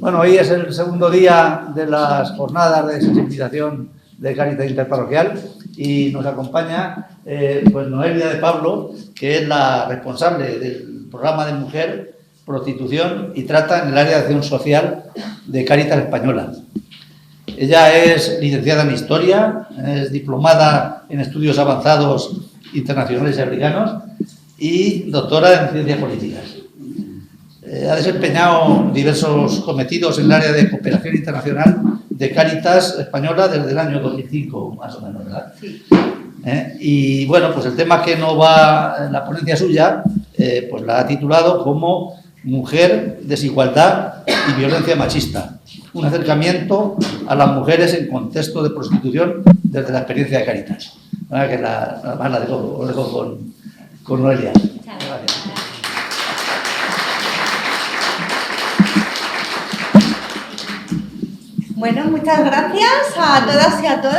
Bueno, hoy es el segundo día de las jornadas de sensibilización de Cáritas Interparroquial y nos acompaña pues Noelia de Pablo, que es la responsable del programa de mujer, prostitución y trata en el área de acción social de Cáritas Española. Ella es licenciada en Historia, es diplomada en Estudios Avanzados Internacionales y Africanos y doctora en Ciencias Políticas. Ha desempeñado diversos cometidos en el área de cooperación internacional de Cáritas Española desde el año 2005, más o menos, ¿verdad? Sí. Y bueno, pues el tema que nos va en la ponencia suya, pues la ha titulado como Mujer, Desigualdad y Violencia Machista. Un acercamiento a las mujeres en contexto de prostitución desde la experiencia de Cáritas. ¿Verdad? Que la dejo con Noelia. Gracias. Bueno, muchas gracias a todas y a todas.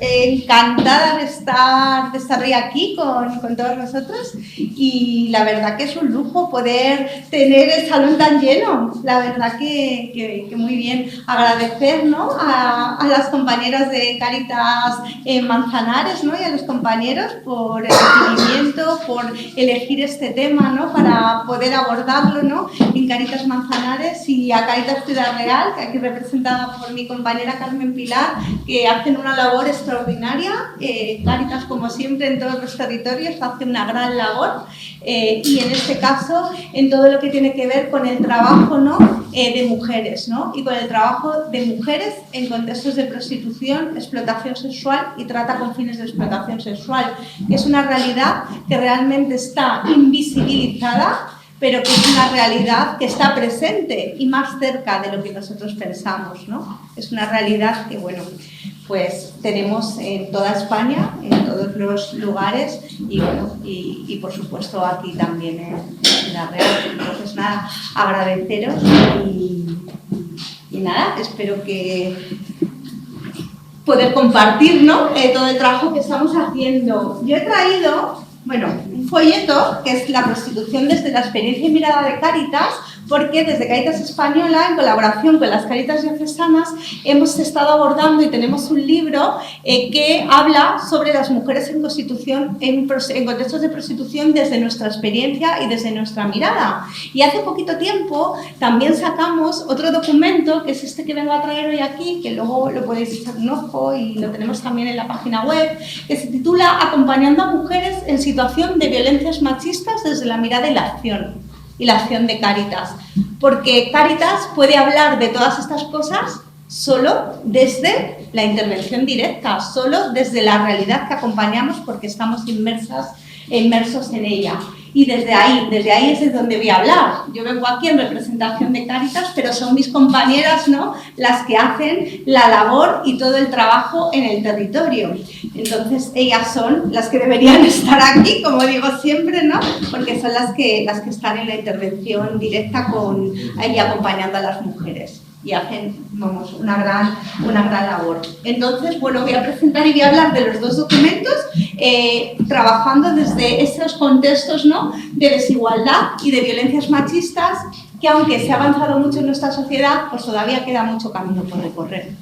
Encantada de estar hoy aquí con todos nosotros y la verdad que es un lujo poder tener el salón tan lleno. La verdad que muy bien. Agradecer, ¿no?, a las compañeras de Cáritas Manzanares, ¿no?, y a los compañeros por el recibimiento, por elegir este tema, ¿no?, para poder abordarlo, ¿no?, en Cáritas Manzanares, y a Cáritas Ciudad Real, que aquí representada por mi compañera Carmen Pilar, que hacen una labor extraordinaria. Cáritas, como siempre, en todos los territorios hace una gran labor y en este caso en todo lo que tiene que ver con el trabajo, ¿no?, de mujeres, ¿no?, y con el trabajo de mujeres en contextos de prostitución, explotación sexual y trata con fines de explotación sexual, que es una realidad que realmente está invisibilizada, pero que es una realidad que está presente y más cerca de lo que nosotros pensamos, ¿no? Es una realidad que, bueno, pues tenemos en toda España, en todos los lugares y, bueno, y por supuesto aquí también en la Real. Entonces, nada, agradeceros y nada, espero que poder compartir, ¿no?, todo el trabajo que estamos haciendo. Yo he traído, bueno, un folleto que es la prostitución desde la experiencia y mirada de Cáritas, porque desde Cáritas Española, en colaboración con las Cáritas diocesanas, hemos estado abordando y tenemos un libro que habla sobre las mujeres en prostitución, en contextos de prostitución desde nuestra experiencia y desde nuestra mirada. Y hace poquito tiempo también sacamos otro documento, que es este que vengo a traer hoy aquí, que luego lo podéis echar un ojo y lo tenemos también en la página web, que se titula Acompañando a mujeres en situación de violencias machistas desde la mirada y la acción de Cáritas, porque Cáritas puede hablar de todas estas cosas solo desde la intervención directa, solo desde la realidad que acompañamos porque estamos inmersos en ella. Y desde ahí es de donde voy a hablar. Yo vengo aquí en representación de Cáritas, pero son mis compañeras, ¿no?, las que hacen la labor y todo el trabajo en el territorio. Entonces, ellas son las que deberían estar aquí, como digo siempre, ¿no?, porque son las que están en la intervención directa y acompañando a las mujeres. Y hacen, vamos, una gran labor. Entonces, bueno, voy a presentar y voy a hablar de los dos documentos, trabajando desde esos contextos, ¿no?, de desigualdad y de violencias machistas, que aunque se ha avanzado mucho en nuestra sociedad, pues todavía queda mucho camino por recorrer.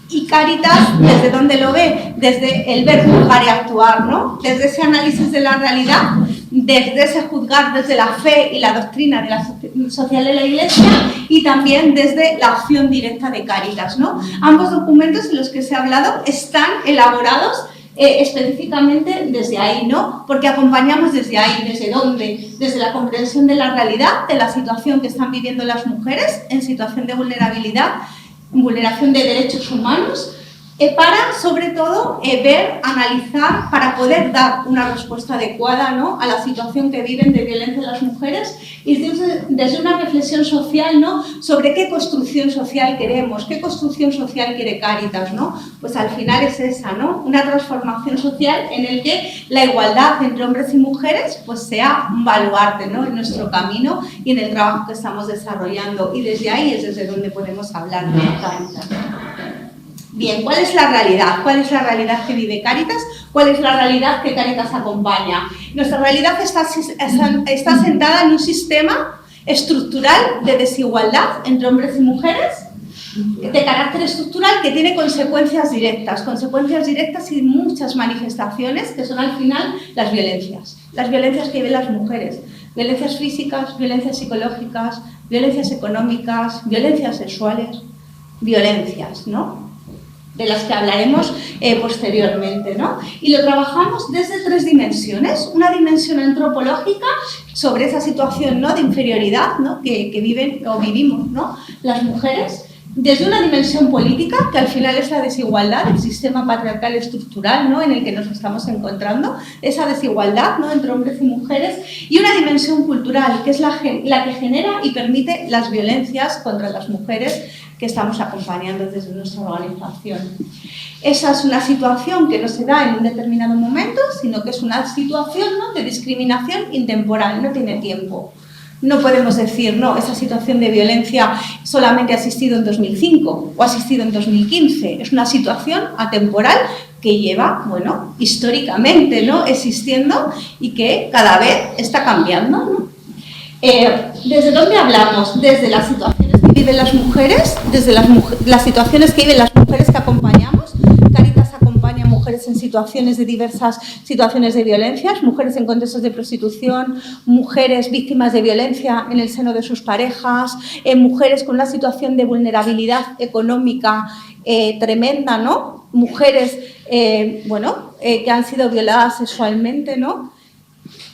Y Cáritas, ¿desde dónde lo ve? Desde el ver, juzgar y actuar, ¿no? Desde ese análisis de la realidad, desde ese juzgar desde la fe y la doctrina de la social de la Iglesia y también desde la acción directa de Cáritas, ¿no? Ambos documentos en los que se ha hablado están elaborados específicamente desde ahí, ¿no? Porque acompañamos desde ahí, ¿desde dónde? Desde la comprensión de la realidad, de la situación que están viviendo las mujeres en situación de vulnerabilidad, vulneración de derechos humanos, para, sobre todo, ver, analizar, para poder dar una respuesta adecuada, ¿no?, a la situación que viven de violencia las mujeres y desde una reflexión social, ¿no?, sobre qué construcción social queremos, qué construcción social quiere Cáritas, ¿no? Pues al final es esa, ¿no?, una transformación social en el que la igualdad entre hombres y mujeres pues sea un baluarte, ¿no?, en nuestro camino y en el trabajo que estamos desarrollando, y desde ahí es desde donde podemos hablar de Cáritas. Bien, ¿cuál es la realidad? ¿Cuál es la realidad que vive Cáritas? ¿Cuál es la realidad que Cáritas acompaña? Nuestra realidad está sentada en un sistema estructural de desigualdad entre hombres y mujeres, de carácter estructural que tiene consecuencias directas y muchas manifestaciones que son al final las violencias que viven las mujeres, violencias físicas, violencias psicológicas, violencias económicas, violencias sexuales, violencias, ¿no?, de las que hablaremos posteriormente, ¿no? Y lo trabajamos desde 3 dimensiones. Una dimensión antropológica sobre esa situación, ¿no?, de inferioridad, ¿no?, que viven o vivimos, ¿no?, las mujeres. Desde una dimensión política, que al final es la desigualdad, el sistema patriarcal estructural, ¿no?, en el que nos estamos encontrando, esa desigualdad, ¿no?, entre hombres y mujeres, y una dimensión cultural, que es la que genera y permite las violencias contra las mujeres que estamos acompañando desde nuestra organización. Esa es una situación que no se da en un determinado momento, sino que es una situación, ¿no?, de discriminación intemporal, no tiene tiempo. No podemos decir, no, esa situación de violencia solamente ha existido en 2005 o ha existido en 2015. Es una situación atemporal que lleva, bueno, históricamente, ¿no?, existiendo y que cada vez está cambiando, ¿no? ¿Desde dónde hablamos? Desde las situaciones que viven las mujeres, desde las situaciones que viven las mujeres que acompañamos. Cáritas acompaña a mujeres en situaciones de diversas situaciones de violencias, mujeres en contextos de prostitución, mujeres víctimas de violencia en el seno de sus parejas, mujeres con una situación de vulnerabilidad económica tremenda, ¿no? Mujeres, que han sido violadas sexualmente, ¿no?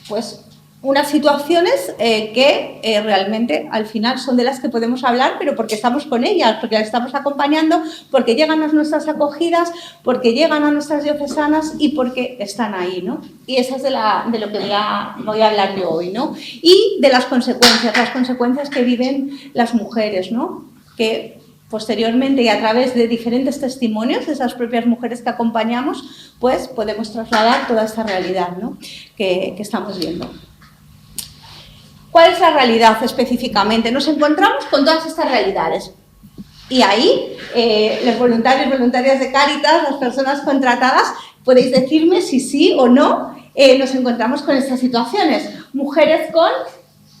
Pues unas situaciones que realmente al final son de las que podemos hablar, pero porque estamos con ellas, porque las estamos acompañando, porque llegan a nuestras acogidas, porque llegan a nuestras diocesanas y porque están ahí, ¿no? Y esa es de lo que voy a hablar yo hoy, ¿no? Y de las consecuencias que viven las mujeres, ¿no? Que posteriormente y a través de diferentes testimonios de esas propias mujeres que acompañamos, pues podemos trasladar toda esta realidad, ¿no?, que estamos viendo. ¿Cuál es la realidad específicamente? Nos encontramos con todas estas realidades y ahí los voluntarios y voluntarias de Cáritas, las personas contratadas, podéis decirme si sí o no nos encontramos con estas situaciones. Mujeres con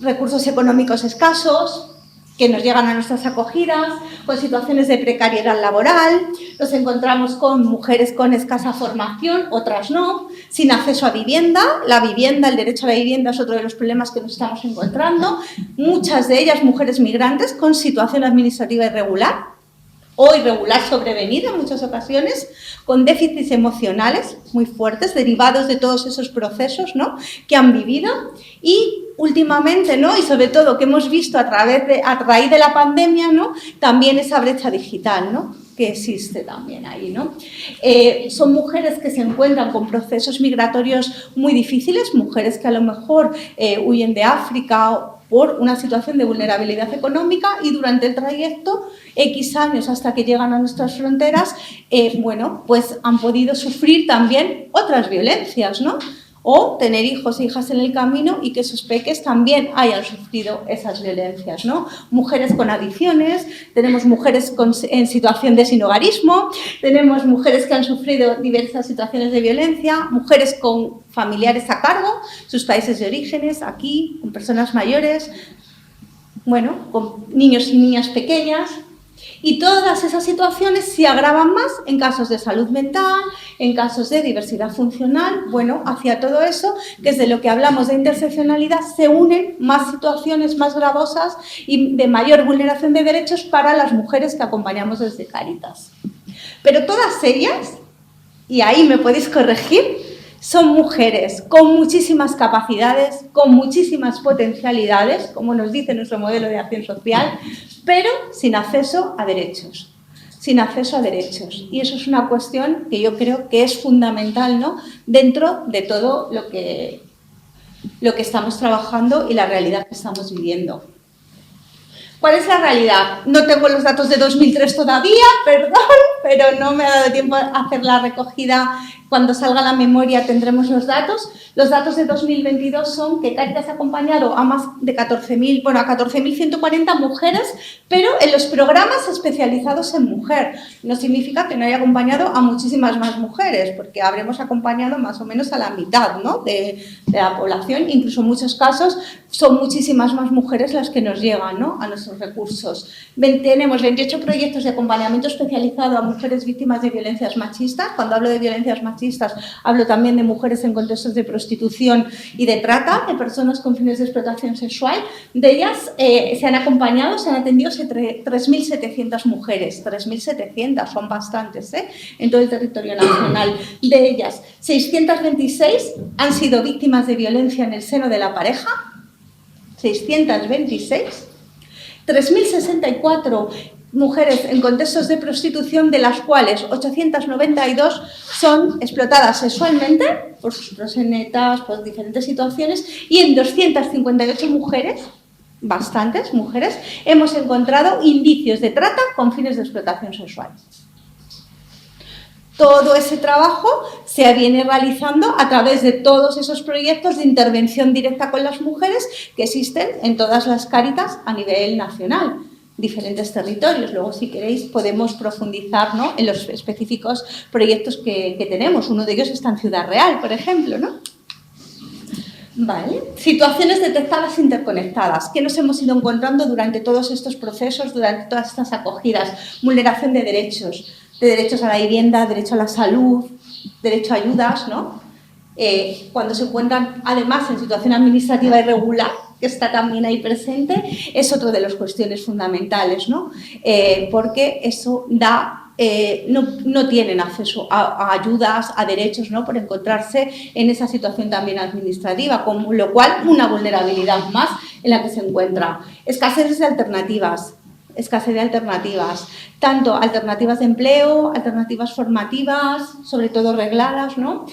recursos económicos escasos, que nos llegan a nuestras acogidas, con situaciones de precariedad laboral, nos encontramos con mujeres con escasa formación, otras no, sin acceso a vivienda. La vivienda, el derecho a la vivienda es otro de los problemas que nos estamos encontrando. Muchas de ellas mujeres migrantes con situación administrativa irregular o irregular sobrevenida en muchas ocasiones, con déficits emocionales muy fuertes derivados de todos esos procesos, ¿no?, que han vivido. Y últimamente, ¿no?, y sobre todo que hemos visto a raíz de la pandemia, ¿no?, también esa brecha digital, ¿no?, que existe también ahí, ¿no? Son mujeres que se encuentran con procesos migratorios muy difíciles, mujeres que a lo mejor huyen de África por una situación de vulnerabilidad económica y durante el trayecto, X años hasta que llegan a nuestras fronteras, pues han podido sufrir también otras violencias, ¿no? O tener hijos e hijas en el camino y que sus peques también hayan sufrido esas violencias, ¿no? Mujeres con adicciones, tenemos mujeres en situación de sinhogarismo, tenemos mujeres que han sufrido diversas situaciones de violencia, mujeres con familiares a cargo, sus países de orígenes, aquí, con personas mayores, con niños y niñas pequeñas. Y todas esas situaciones se agravan más en casos de salud mental, en casos de diversidad funcional. Hacia todo eso, que es de lo que hablamos de interseccionalidad, se unen más situaciones más gravosas y de mayor vulneración de derechos para las mujeres que acompañamos desde Cáritas. Pero todas ellas, y ahí me podéis corregir, son mujeres con muchísimas capacidades, con muchísimas potencialidades, como nos dice nuestro modelo de acción social, pero sin acceso a derechos. Y eso es una cuestión que yo creo que es fundamental, ¿no?, dentro de todo lo que estamos trabajando y la realidad que estamos viviendo. ¿Cuál es la realidad? No tengo los datos de 2003 todavía, perdón, pero no me ha dado tiempo a hacer la recogida. Cuando salga la memoria tendremos los datos. Los datos de 2022 son que Cáritas ha acompañado a más de 14.000, bueno, a 14.140 mujeres, pero en los programas especializados en mujer. No significa que no haya acompañado a muchísimas más mujeres, porque habremos acompañado más o menos a la mitad, ¿no?, de la población. Incluso en muchos casos son muchísimas más mujeres las que nos llegan, ¿no?, a nuestros recursos. Tenemos 28 proyectos de acompañamiento especializado a mujeres víctimas de violencias machistas. Cuando hablo de violencias machistas, hablo también de mujeres en contextos de prostitución y de trata de personas con fines de explotación sexual. De ellas se han acompañado, se han atendido 3.700 mujeres. 3.700, son bastantes, en todo el territorio nacional. De ellas, 626 han sido víctimas de violencia en el seno de la pareja. 626. 3.064 mujeres en contextos de prostitución, de las cuales 892 son explotadas sexualmente por sus proxenetas, por diferentes situaciones, y en 258 mujeres, bastantes mujeres, hemos encontrado indicios de trata con fines de explotación sexual. Todo ese trabajo se viene realizando a través de todos esos proyectos de intervención directa con las mujeres que existen en todas las Cáritas a nivel nacional. Diferentes territorios. Luego, si queréis, podemos profundizar, ¿no?, en los específicos proyectos que tenemos. Uno de ellos está en Ciudad Real, por ejemplo, ¿no? Vale. Situaciones detectadas interconectadas. ¿Qué nos hemos ido encontrando durante todos estos procesos, durante todas estas acogidas? Vulneración de derechos a la vivienda, derecho a la salud, derecho a ayudas, ¿no? Cuando se encuentran, además, en situación administrativa irregular, que está también ahí presente, es otra de las cuestiones fundamentales, ¿no? Porque eso da, no tienen acceso a ayudas, a derechos, ¿no?, por encontrarse en esa situación también administrativa, con lo cual una vulnerabilidad más en la que se encuentra. Escasez de alternativas, tanto alternativas de empleo, alternativas formativas, sobre todo regladas, ¿no?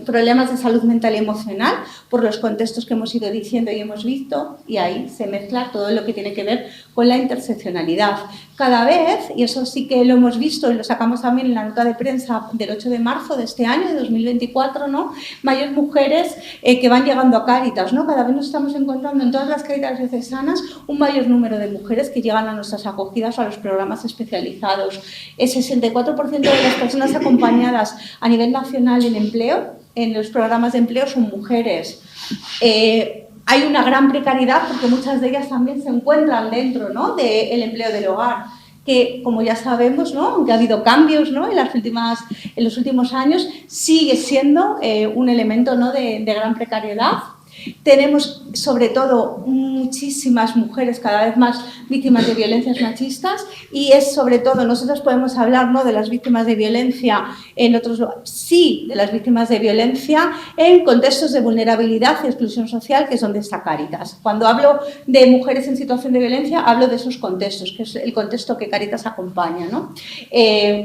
Problemas de salud mental y emocional, por los contextos que hemos ido diciendo y hemos visto, y ahí se mezcla todo lo que tiene que ver con la interseccionalidad. Cada vez, y eso sí que lo hemos visto y lo sacamos también en la nota de prensa del 8 de marzo de este año, de 2024, ¿no?, mayores mujeres que van llegando a Cáritas, ¿no? Cada vez nos estamos encontrando en todas las Cáritas diocesanas un mayor número de mujeres que llegan a nuestras acogidas o a los programas especializados. El 64% de las personas acompañadas a nivel nacional en empleo, en los programas de empleo, son mujeres. Hay una gran precariedad porque muchas de ellas también se encuentran dentro, ¿no?, del empleo del hogar, que, como ya sabemos, ¿no?, aunque ha habido cambios, ¿no?, en los últimos años, sigue siendo un elemento, ¿no?, de gran precariedad. Tenemos, sobre todo, muchísimas mujeres cada vez más víctimas de violencias machistas, y es sobre todo, nosotros podemos hablar, ¿no?, de las víctimas de violencia en otros lugares, sí, de las víctimas de violencia en contextos de vulnerabilidad y exclusión social, que es donde está Cáritas. Cuando hablo de mujeres en situación de violencia, hablo de esos contextos, que es el contexto que Cáritas acompaña, ¿no?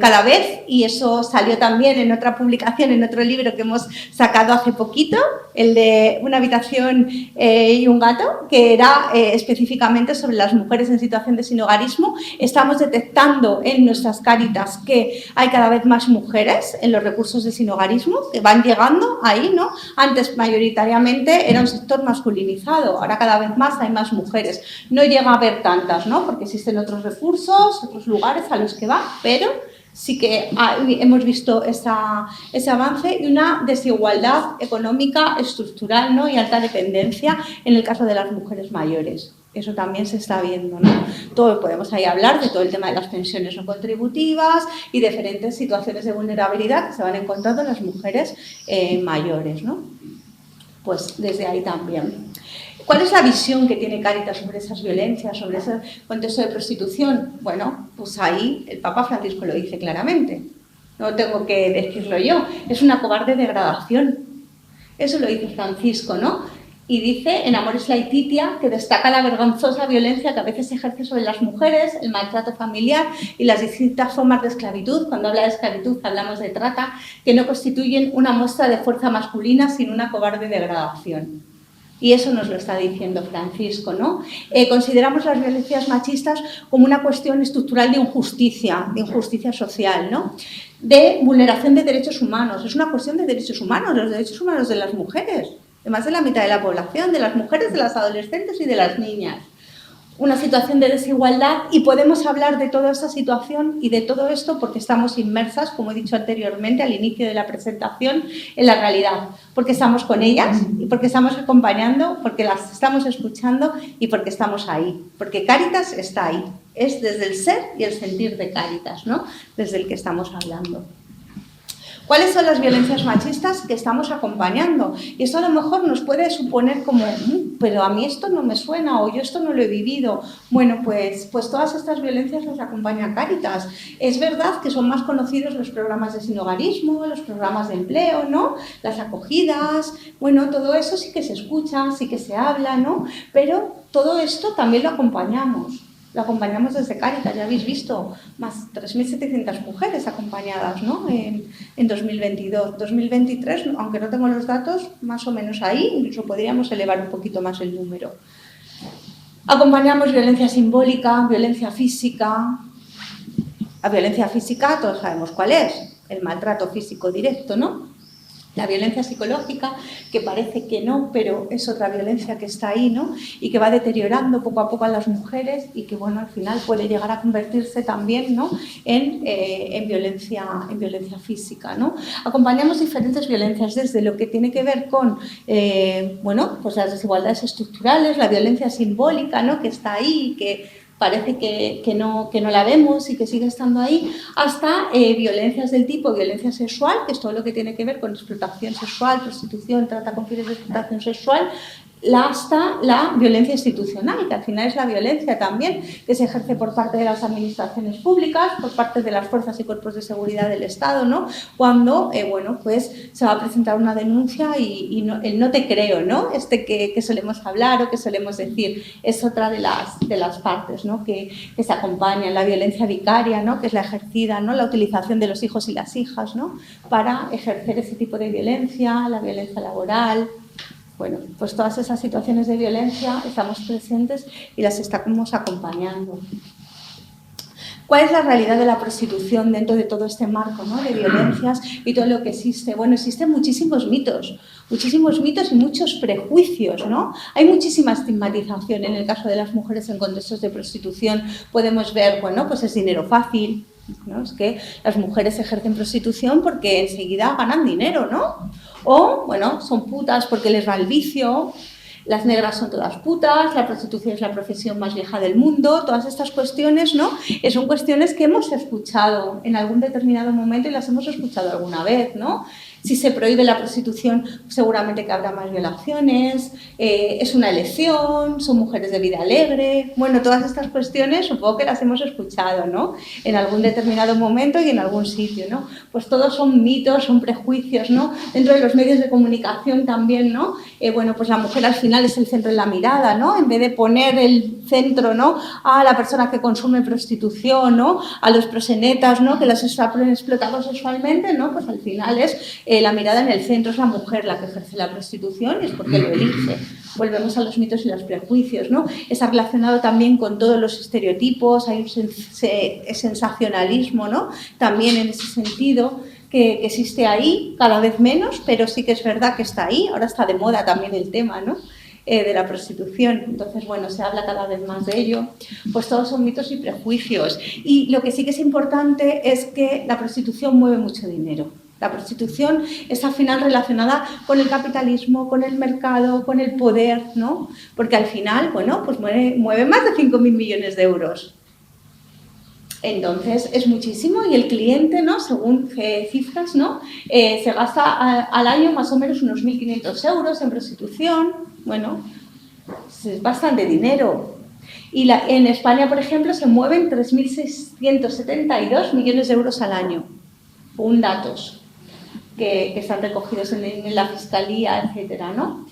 Cada vez, y eso salió también en otra publicación, en otro libro que hemos sacado hace poquito, el de Una habitación y un gato, que era específicamente sobre las mujeres en situación de sinhogarismo. Estamos detectando en nuestras Cáritas que hay cada vez más mujeres en los recursos de sinhogarismo que van llegando ahí, ¿no? Antes mayoritariamente era un sector masculinizado, ahora cada vez más hay más mujeres. No llega a haber tantas, ¿no?, porque existen otros recursos, otros lugares a los que va, pero sí que hemos visto ese avance y una desigualdad económica estructural, ¿no?, y alta dependencia en el caso de las mujeres mayores. Eso también se está viendo, ¿no? Podemos ahí hablar de todo el tema de las pensiones no contributivas y diferentes situaciones de vulnerabilidad que se van encontrando en las mujeres mayores, ¿no? Pues desde ahí también. ¿Cuál es la visión que tiene Cáritas sobre esas violencias, sobre ese contexto de prostitución? Bueno, pues ahí el Papa Francisco lo dice claramente. No tengo que decirlo yo. Es una cobarde degradación. Eso lo dice Francisco, ¿no? Y dice en Amoris Laetitia que destaca la vergonzosa violencia que a veces se ejerce sobre las mujeres, el maltrato familiar y las distintas formas de esclavitud. Cuando habla de esclavitud hablamos de trata, que no constituyen una muestra de fuerza masculina, sino una cobarde degradación. Y eso nos lo está diciendo Francisco, ¿no? Consideramos las violencias machistas como una cuestión estructural de injusticia social, ¿no? De vulneración de derechos humanos. Es una cuestión de derechos humanos, los derechos humanos de las mujeres, de más de la mitad de la población, de las mujeres, de las adolescentes y de las niñas. Una situación de desigualdad, y podemos hablar de toda esta situación y de todo esto porque estamos inmersas, como he dicho anteriormente al inicio de la presentación, en la realidad, porque estamos con ellas y porque estamos acompañando, porque las estamos escuchando y porque estamos ahí, porque Cáritas está ahí, es desde el ser y el sentir de Cáritas, ¿no? Desde el que estamos hablando. ¿Cuáles son las violencias machistas que estamos acompañando? Y esto a lo mejor nos puede suponer como, pero a mí esto no me suena o yo esto no lo he vivido. Bueno, pues todas estas violencias las acompaña Cáritas. Es verdad que son más conocidos los programas de sinhogarismo, los programas de empleo, ¿no? Las acogidas, bueno, todo eso sí que se escucha, sí que se habla, ¿no? Pero todo esto también lo acompañamos. Lo acompañamos desde Cáritas, ya habéis visto, más 3.700 mujeres acompañadas, ¿no? En 2022. 2023, aunque no tengo los datos, más o menos ahí, incluso podríamos elevar un poquito más el número. Acompañamos violencia simbólica, violencia física. La violencia física todos sabemos cuál es, el maltrato físico directo, ¿no? La violencia psicológica, que parece que no, pero es otra violencia que está ahí, ¿no? Y que va deteriorando poco a poco a las mujeres y que, bueno, al final puede llegar a convertirse también, ¿no? en violencia física, ¿no? Acompañamos diferentes violencias desde lo que tiene que ver con, bueno, pues las desigualdades estructurales, la violencia simbólica, ¿no? Que está ahí, que parece que no la vemos y que sigue estando ahí, hasta violencias del tipo violencia sexual, que es todo lo que tiene que ver con explotación sexual, prostitución, trata con fines de explotación sexual, hasta la violencia institucional, que al final es la violencia también que se ejerce por parte de las administraciones públicas, por parte de las fuerzas y cuerpos de seguridad del Estado, ¿no? Cuando, bueno, pues se va a presentar una denuncia y no, el no te creo, ¿no? Que solemos hablar o que solemos decir, es otra de las partes, ¿no? Que se acompañan. La violencia vicaria, ¿no? Que es la ejercida, ¿no? La utilización de los hijos y las hijas, ¿no? Para ejercer ese tipo de violencia, la violencia laboral. Bueno, pues todas esas situaciones de violencia estamos presentes y las estamos acompañando. ¿Cuál es la realidad de la prostitución dentro de todo este marco, ¿no? De violencias y todo lo que existe? Bueno, existen muchísimos mitos y muchos prejuicios, ¿no? Hay muchísima estigmatización en el caso de las mujeres en contextos de prostitución. Podemos ver, bueno, pues es dinero fácil, ¿no? Es que las mujeres ejercen prostitución porque enseguida ganan dinero, ¿no? O, bueno, son putas porque les va el vicio, las negras son todas putas, la prostitución es la profesión más vieja del mundo, todas estas cuestiones, ¿no? Son cuestiones que hemos escuchado en algún determinado momento y las hemos escuchado alguna vez, ¿no? Si se prohíbe la prostitución, seguramente que habrá más violaciones, es una elección, son mujeres de vida alegre. Bueno, todas estas cuestiones supongo que las hemos escuchado, ¿no? En algún determinado momento y en algún sitio, ¿no? Pues todos son mitos, son prejuicios, ¿no? Dentro de los medios de comunicación también, ¿no? Bueno, pues la mujer al final es el centro de la mirada, ¿no? En vez de poner el centro, ¿no? A la persona que consume prostitución, ¿no? A los proxenetas, ¿no? Que las han explotado sexualmente, ¿no? Pues al final es la mirada en el centro, es la mujer la que ejerce la prostitución y es porque lo elige. Volvemos a los mitos y los prejuicios, ¿no? Está relacionado también con todos los estereotipos, hay un sensacionalismo, ¿no? También en ese sentido que existe ahí, cada vez menos, pero sí que es verdad que está ahí. Ahora está de moda también el tema, ¿no? De la prostitución. Entonces, bueno, se habla cada vez más de ello. Pues todos son mitos y prejuicios. Y lo que sí que es importante es que la prostitución mueve mucho dinero. La prostitución está al final relacionada con el capitalismo, con el mercado, con el poder, ¿no? Porque al final, bueno, pues mueve más de 5.000 millones de euros. Entonces, es muchísimo y el cliente, ¿no? Según cifras, ¿no? Se gasta al año más o menos unos 1.500 euros en prostitución. Bueno, es bastante dinero. Y en España, por ejemplo, se mueven 3.672 millones de euros al año, según datos que están recogidos en la Fiscalía, etcétera, ¿no?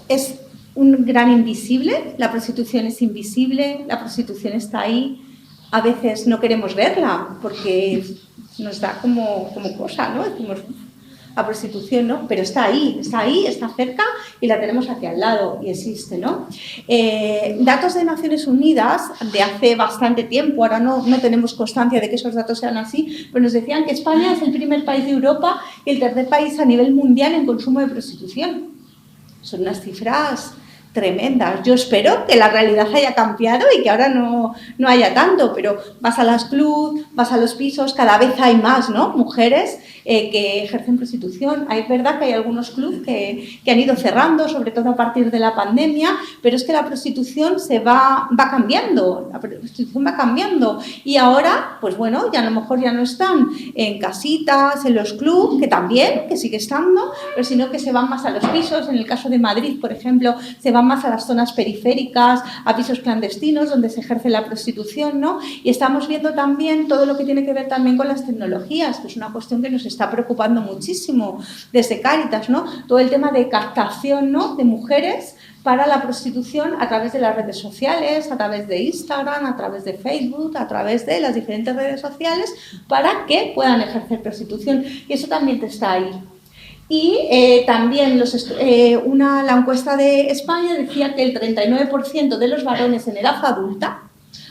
Es un gran invisible, la prostitución es invisible, la prostitución está ahí. A veces no queremos verla porque nos da como cosa, ¿no? Decimos, la prostitución, ¿no? Pero está ahí, está cerca y la tenemos aquí al lado y existe, ¿no? Datos de Naciones Unidas de hace bastante tiempo, ahora no tenemos constancia de que esos datos sean así, pero nos decían que España es el primer país de Europa y el tercer país a nivel mundial en consumo de prostitución. Son unas cifras tremendas. Yo espero que la realidad haya cambiado y que ahora no haya tanto, pero vas a las clubs, vas a los pisos, cada vez hay más, ¿no? Mujeres que ejercen prostitución. Es verdad que hay algunos clubs que han ido cerrando, sobre todo a partir de la pandemia, pero es que la prostitución va cambiando, y ahora, pues bueno, ya a lo mejor ya no están en casitas, en los clubs, que también, que sigue estando, pero sino que se van más a los pisos. En el caso de Madrid, por ejemplo, se van más a las zonas periféricas, a pisos clandestinos donde se ejerce la prostitución, ¿no? Y estamos viendo también todo lo que tiene que ver también con las tecnologías, que es una cuestión que nos está preocupando muchísimo desde Cáritas, ¿no? Todo el tema de captación, ¿no?, de mujeres para la prostitución a través de las redes sociales, a través de Instagram, a través de Facebook, a través de las diferentes redes sociales, para que puedan ejercer prostitución. Y eso también está ahí. Y también la encuesta de España decía que el 39% de los varones en edad adulta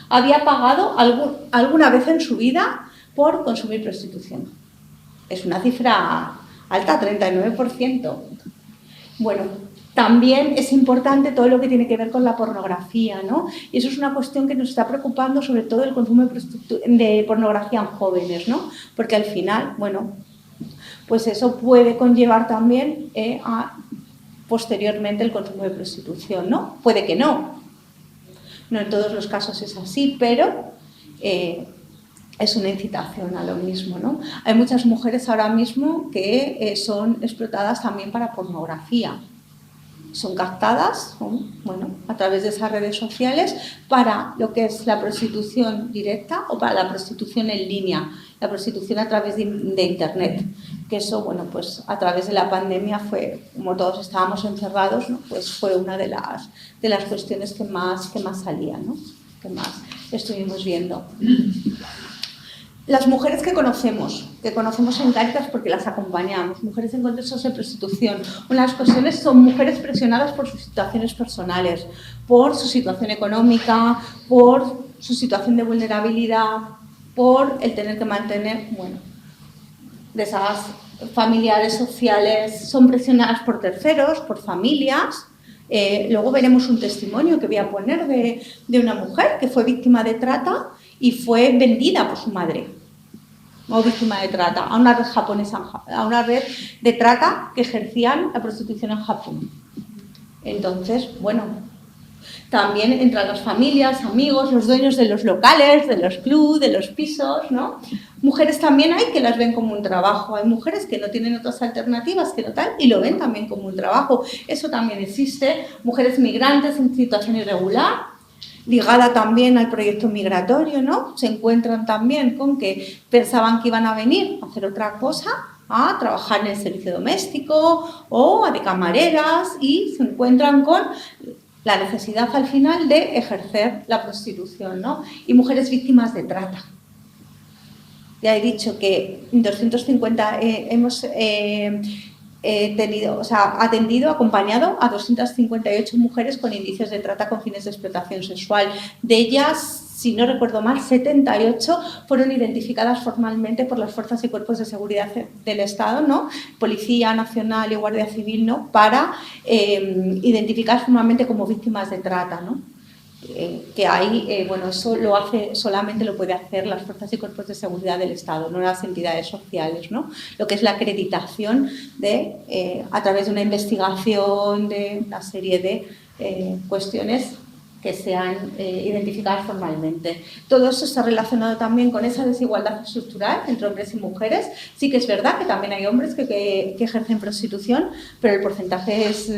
había pagado alguna vez en su vida por consumir prostitución. Es una cifra alta, 39%. Bueno, también es importante todo lo que tiene que ver con la pornografía, ¿no? Y eso es una cuestión que nos está preocupando, sobre todo el consumo de pornografía en jóvenes, ¿no? Porque al final, bueno, pues eso puede conllevar también posteriormente el consumo de prostitución, ¿no? Puede que no en todos los casos es así, pero es una incitación a lo mismo, ¿no? Hay muchas mujeres ahora mismo que son explotadas también para pornografía. Son captadas, bueno, a través de esas redes sociales para lo que es la prostitución directa o para la prostitución en línea, la prostitución a través de Internet. Que eso, bueno, pues a través de la pandemia fue, como todos estábamos encerrados, ¿no?, pues fue una de las cuestiones que más salían, ¿no?, que más estuvimos viendo. Las mujeres que conocemos en Cáritas porque las acompañamos, mujeres en contextos de prostitución, una de las cuestiones son mujeres presionadas por sus situaciones personales, por su situación económica, por su situación de vulnerabilidad, por el tener que mantener, bueno, de esas familiares sociales, son presionadas por terceros, por familias. Luego veremos un testimonio que voy a poner de una mujer que fue víctima de trata y fue vendida por su madre, o víctima de trata, a una red japonesa, a una red de trata que ejercían la prostitución en Japón. Entonces, bueno, también entran las familias, amigos, los dueños de los locales, de los clubs, de los pisos, ¿no? Mujeres también hay que las ven como un trabajo, hay mujeres que no tienen otras alternativas que no tal y lo ven también como un trabajo. Eso también existe, mujeres migrantes en situación irregular, ligada también al proyecto migratorio, ¿no? Se encuentran también con que pensaban que iban a venir a hacer otra cosa, a trabajar en el servicio doméstico o de camareras, y se encuentran con la necesidad al final de ejercer la prostitución, ¿no? Y mujeres víctimas de trata. Ya he dicho que 250 hemos acompañado a 258 mujeres con indicios de trata con fines de explotación sexual. De ellas, si no recuerdo mal, 78 fueron identificadas formalmente por las fuerzas y cuerpos de seguridad del Estado, ¿no? Policía Nacional y Guardia Civil, ¿no?, para identificar formalmente como víctimas de trata, ¿no? Que ahí, bueno, eso solamente lo puede hacer las fuerzas y cuerpos de seguridad del Estado, no las entidades sociales, ¿no? Lo que es la acreditación a través de una investigación de una serie de cuestiones que sean identificadas formalmente. Todo eso está relacionado también con esa desigualdad estructural entre hombres y mujeres. Sí que es verdad que también hay hombres que ejercen prostitución, pero el porcentaje es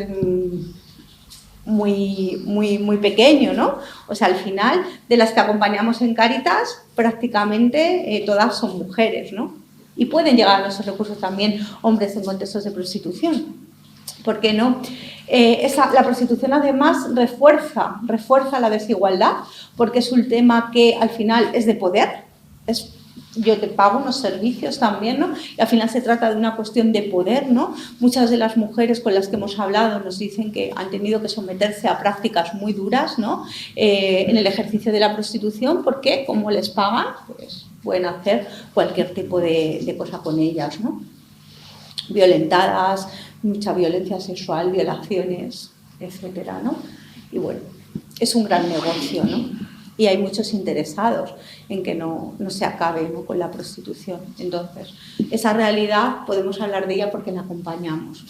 muy pequeño, ¿no? O sea, al final, de las que acompañamos en Cáritas, prácticamente todas son mujeres, ¿no? Y pueden llegar a esos recursos también hombres en contextos de prostitución. ¿Por qué no? La prostitución además refuerza la desigualdad, porque es un tema que al final es de poder, es yo te pago unos servicios también, ¿no? Y al final se trata de una cuestión de poder, ¿no? Muchas de las mujeres con las que hemos hablado nos dicen que han tenido que someterse a prácticas muy duras, ¿no? En el ejercicio de la prostitución, porque como les pagan, pues pueden hacer cualquier tipo de cosa con ellas, ¿no? Violentadas, mucha violencia sexual, violaciones, etcétera, ¿no? Y bueno, es un gran negocio, ¿no? Y hay muchos interesados en que no se acabe, ¿no?, con la prostitución. Entonces, esa realidad podemos hablar de ella porque la acompañamos.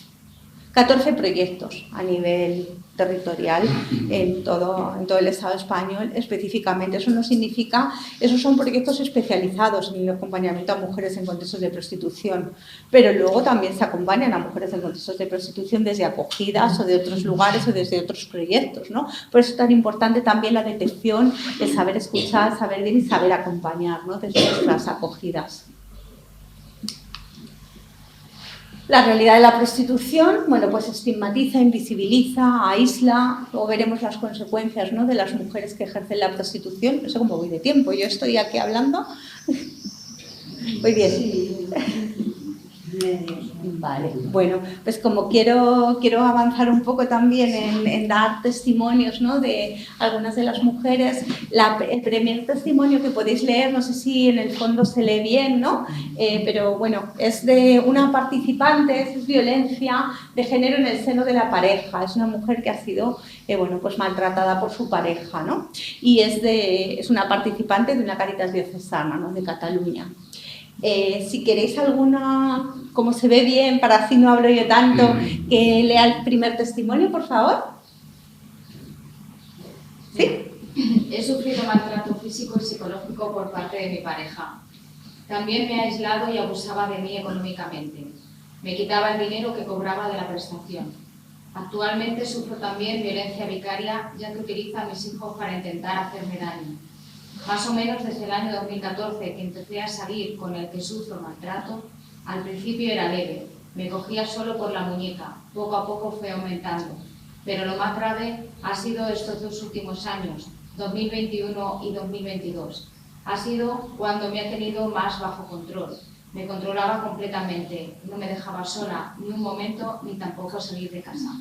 14 proyectos a nivel territorial en todo el Estado español específicamente. Eso no significa, esos son proyectos especializados en el acompañamiento a mujeres en contextos de prostitución, pero luego también se acompañan a mujeres en contextos de prostitución desde acogidas o de otros lugares o desde otros proyectos, ¿no? Por eso es tan importante también la detección, el saber escuchar, saber ver y saber acompañar, ¿no?, desde nuestras acogidas. La realidad de la prostitución, bueno, pues estigmatiza, invisibiliza, aísla, luego veremos las consecuencias, ¿no?, de las mujeres que ejercen la prostitución. No sé cómo voy de tiempo, yo estoy aquí hablando. Muy bien. Sí. Vale, bueno, pues como quiero avanzar un poco también en dar testimonios, ¿no?, de algunas de las mujeres. El primer testimonio que podéis leer, no sé si en el fondo se lee bien, ¿no? Pero bueno, es de una participante, es violencia de género en el seno de la pareja. Es una mujer que ha sido, bueno, pues maltratada por su pareja, ¿no? Y es una participante de una Cáritas diocesana, ¿no?, de Cataluña. Si queréis alguna, como se ve bien, para así no hablo yo tanto, que lea el primer testimonio, por favor. ¿Sí? He sufrido maltrato físico y psicológico por parte de mi pareja. También me ha aislado y abusaba de mí económicamente. Me quitaba el dinero que cobraba de la prestación. Actualmente sufro también violencia vicaria, ya que utiliza a mis hijos para intentar hacerme daño. Más o menos desde el año 2014 que empecé a salir con el que sufro maltrato, al principio era leve, me cogía solo por la muñeca, poco a poco fue aumentando. Pero lo más grave ha sido estos 2 últimos años, 2021 y 2022. Ha sido cuando me ha tenido más bajo control. Me controlaba completamente, no me dejaba sola ni un momento, ni tampoco salir de casa.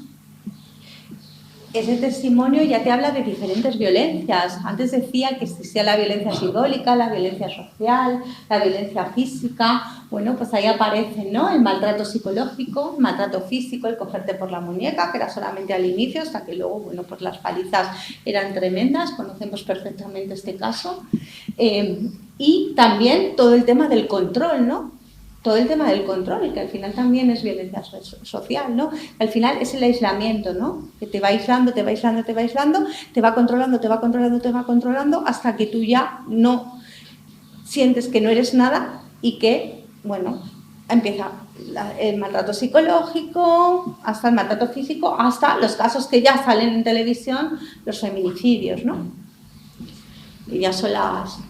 Ese testimonio ya te habla de diferentes violencias. Antes decía que existía la violencia simbólica, la violencia social, la violencia física. Bueno, pues ahí aparecen, ¿no?, el maltrato psicológico, el maltrato físico, el cogerte por la muñeca, que era solamente al inicio, hasta que luego, bueno, pues las palizas eran tremendas. Conocemos perfectamente este caso. Y también todo el tema del control, ¿no? Todo el tema del control, que al final también es violencia social, ¿no? Al final es el aislamiento, ¿no? Que te va aislando, te va aislando, te va aislando, te va controlando, te va controlando, te va controlando, hasta que tú ya no sientes que no eres nada y que, bueno, empieza el maltrato psicológico, hasta el maltrato físico, hasta los casos que ya salen en televisión, los feminicidios, ¿no? Y ya son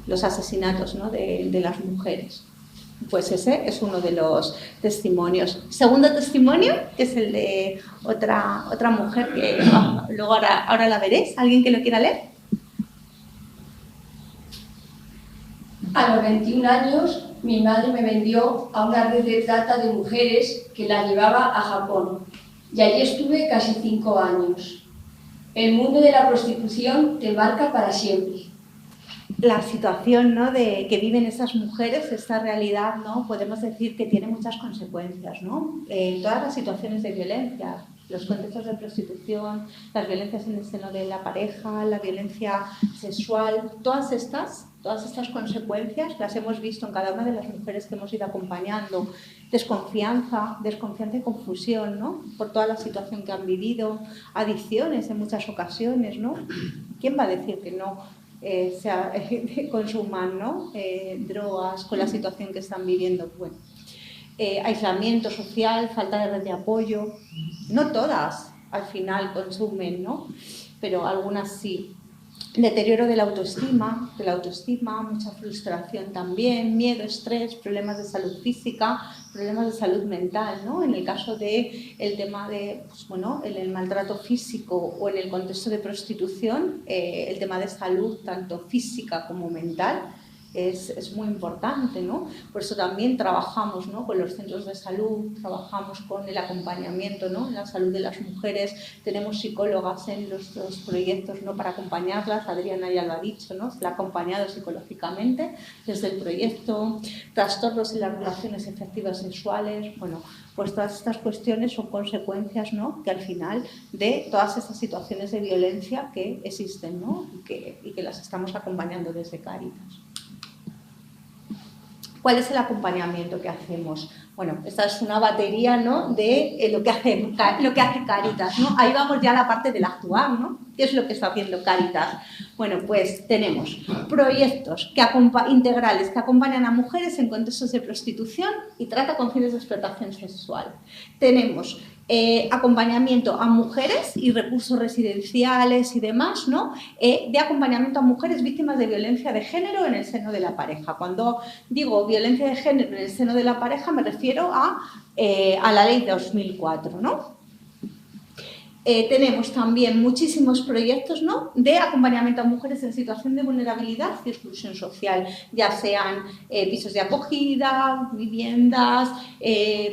los asesinatos, ¿no?, de las mujeres. Pues ese es uno de los testimonios. Segundo testimonio, que es el de otra mujer que luego ahora la veréis. ¿Alguien que lo quiera leer? A los 21 años, mi madre me vendió a una red de trata de mujeres que la llevaba a Japón. Y allí estuve casi 5 años. El mundo de la prostitución te marca para siempre. La situación, ¿no?, que viven esas mujeres, esta realidad, ¿no?, podemos decir que tiene muchas consecuencias, ¿no? Todas las situaciones de violencia, los contextos de prostitución, las violencias en el seno de la pareja, la violencia sexual, todas estas consecuencias las hemos visto en cada una de las mujeres que hemos ido acompañando. Desconfianza y confusión, ¿no?, por toda la situación que han vivido, adicciones en muchas ocasiones, ¿no? ¿Quién va a decir que no consuman, ¿no?, drogas con la situación que están viviendo? Bueno, aislamiento social, falta de red de apoyo. No todas al final consumen, ¿no?, pero algunas sí. Deterioro de la autoestima, mucha frustración también, miedo, estrés, problemas de salud física, problemas de salud mental, ¿no? En el caso de el tema de, pues bueno, el maltrato físico o en el contexto de prostitución, el tema de salud tanto física como mental es muy importante, ¿no? Por eso también trabajamos, ¿no?, con los centros de salud, trabajamos con el acompañamiento, ¿no?, en la salud de las mujeres, tenemos psicólogas en los proyectos, ¿no?, para acompañarlas, Adriana ya lo ha dicho, ¿no?, se la ha acompañado psicológicamente desde el proyecto, trastornos en las relaciones afectivas sexuales, bueno, pues todas estas cuestiones son consecuencias, ¿no?, que al final de todas estas situaciones de violencia que existen, ¿no?, y que las estamos acompañando desde Cáritas. ¿Cuál es el acompañamiento que hacemos? Bueno, esta es una batería, ¿no?, de lo que hace Cáritas, ¿no? Ahí vamos ya a la parte del actuar, ¿no? ¿Qué es lo que está haciendo Cáritas? Bueno, pues tenemos proyectos integrales que acompañan a mujeres en contextos de prostitución y trata con fines de explotación sexual. Tenemos acompañamiento a mujeres y recursos residenciales y demás, ¿no?, de acompañamiento a mujeres víctimas de violencia de género en el seno de la pareja. Cuando digo violencia de género en el seno de la pareja me refiero a la ley de 2004, ¿no? Tenemos también muchísimos proyectos, ¿no?, de acompañamiento a mujeres en situación de vulnerabilidad y exclusión social, ya sean pisos de acogida, viviendas,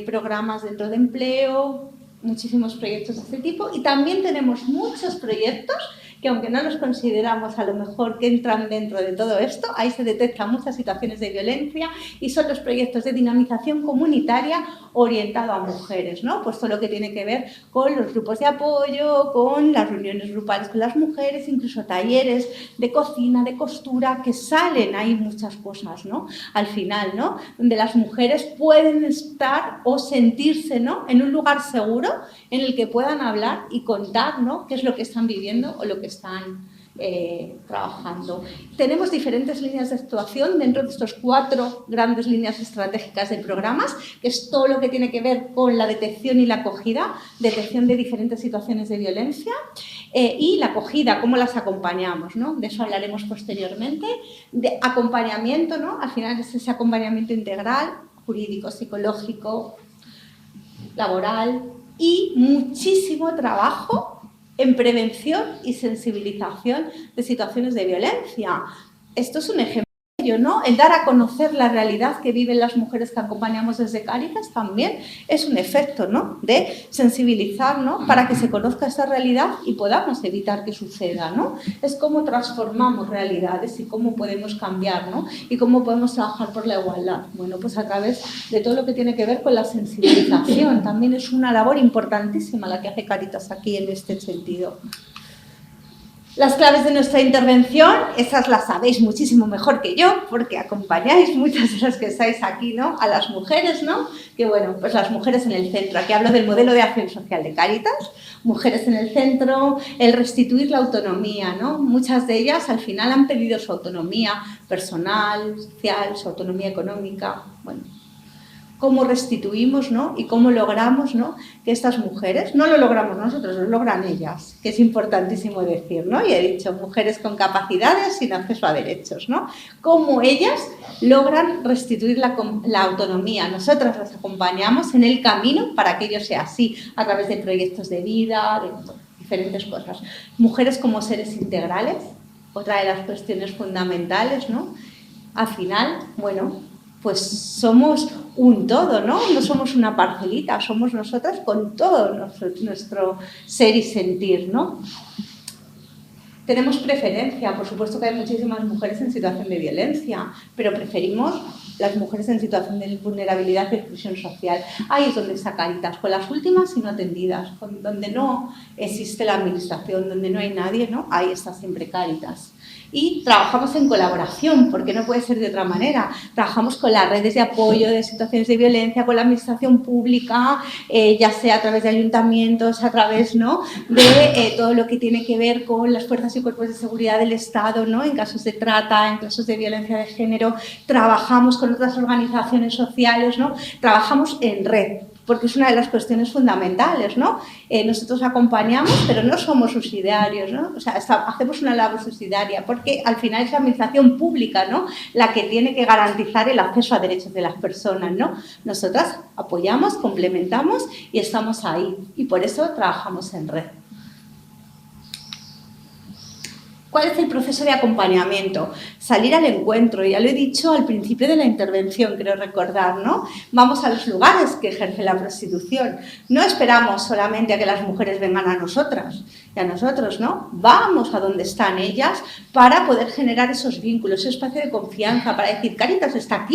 programas dentro de empleo, muchísimos proyectos de este tipo. Y también tenemos muchos proyectos que, aunque no los consideramos a lo mejor que entran dentro de todo esto, ahí se detectan muchas situaciones de violencia y son los proyectos de dinamización comunitaria orientado a mujeres, ¿no? Pues todo lo que tiene que ver con los grupos de apoyo, con las reuniones grupales con las mujeres, incluso talleres de cocina, de costura, que salen ahí muchas cosas, ¿no?, al final, ¿no?, donde las mujeres pueden estar o sentirse, ¿no?, en un lugar seguro en el que puedan hablar y contar, ¿no?, qué es lo que están viviendo o lo que están trabajando. Tenemos diferentes líneas de actuación dentro de estos 4 grandes líneas estratégicas de programas, que es todo lo que tiene que ver con la detección y la acogida, detección de diferentes situaciones de violencia y la acogida, cómo las acompañamos, ¿no?, de eso hablaremos posteriormente. De acompañamiento, ¿no?, al final es ese acompañamiento integral, jurídico, psicológico, laboral y muchísimo trabajo en prevención y sensibilización de situaciones de violencia. Esto es un ejemplo de ello, ¿no? El dar a conocer la realidad que viven las mujeres que acompañamos desde Cáritas también es un efecto, ¿no?, de sensibilizar, ¿no?, para que se conozca esa realidad y podamos evitar que suceda, ¿no? Es cómo transformamos realidades y cómo podemos cambiar, ¿no?, y cómo podemos trabajar por la igualdad. Bueno, pues a través de todo lo que tiene que ver con la sensibilización. También es una labor importantísima la que hace Cáritas aquí en este sentido. Las claves de nuestra intervención, esas las sabéis muchísimo mejor que yo, porque acompañáis muchas de las que estáis aquí, ¿no?, a las mujeres, ¿no?, que bueno, pues las mujeres en el centro. Aquí hablo del modelo de acción social de Cáritas, mujeres en el centro, el restituir la autonomía, ¿no? Muchas de ellas al final han perdido su autonomía personal, social, su autonomía económica, bueno. Cómo restituimos, ¿no?, y cómo logramos, ¿no?, que estas mujeres, no lo logramos nosotros, lo logran ellas, que es importantísimo decir, ¿no? Y he dicho, mujeres con capacidades sin acceso a derechos, ¿no? Cómo ellas logran restituir la autonomía. Nosotras las acompañamos en el camino para que ello sea así, a través de proyectos de vida, de diferentes cosas. Mujeres como seres integrales, otra de las cuestiones fundamentales, ¿no? Al final, bueno, pues somos un todo, ¿no? No somos una parcelita, somos nosotras con todo nuestro ser y sentir, ¿no? Tenemos preferencia, por supuesto que hay muchísimas mujeres en situación de violencia, pero preferimos las mujeres en situación de vulnerabilidad y exclusión social. Ahí es donde está Cáritas, con las últimas y no atendidas, donde no existe la administración, donde no hay nadie, ¿no? Ahí está siempre Cáritas. Y trabajamos en colaboración, porque no puede ser de otra manera. Trabajamos con las redes de apoyo de situaciones de violencia, con la administración pública, ya sea a través de ayuntamientos, a través, ¿no?, de todo lo que tiene que ver con las fuerzas y cuerpos de seguridad del Estado, ¿no?, en casos de trata, en casos de violencia de género. Trabajamos con otras organizaciones sociales, ¿no? Trabajamos en red, porque es una de las cuestiones fundamentales, ¿no? Nosotros acompañamos, pero no somos subsidiarios, ¿no? O sea, hacemos una labor subsidiaria, porque al final es la administración pública, ¿no?, la que tiene que garantizar el acceso a derechos de las personas, ¿no? Nosotras apoyamos, complementamos y estamos ahí, y por eso trabajamos en red. ¿Cuál es el proceso de acompañamiento? Salir al encuentro, ya lo he dicho al principio de la intervención, creo recordar, ¿no? Vamos a los lugares que ejerce la prostitución. No esperamos solamente a que las mujeres vengan a nosotras y a nosotros, ¿no? Vamos a donde están ellas para poder generar esos vínculos, ese espacio de confianza, para decir, Cáritas está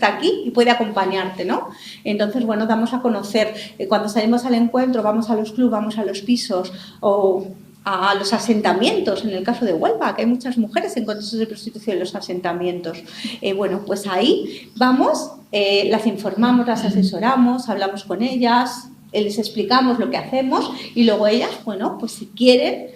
aquí y puede acompañarte, ¿no? Entonces, bueno, damos a conocer, cuando salimos al encuentro, vamos a los clubes, vamos a los pisos o a los asentamientos, en el caso de Huelva, que hay muchas mujeres en contextos de prostitución en los asentamientos. Bueno, pues ahí vamos, las informamos, las asesoramos, hablamos con ellas, les explicamos lo que hacemos y luego ellas, bueno, pues si quieren,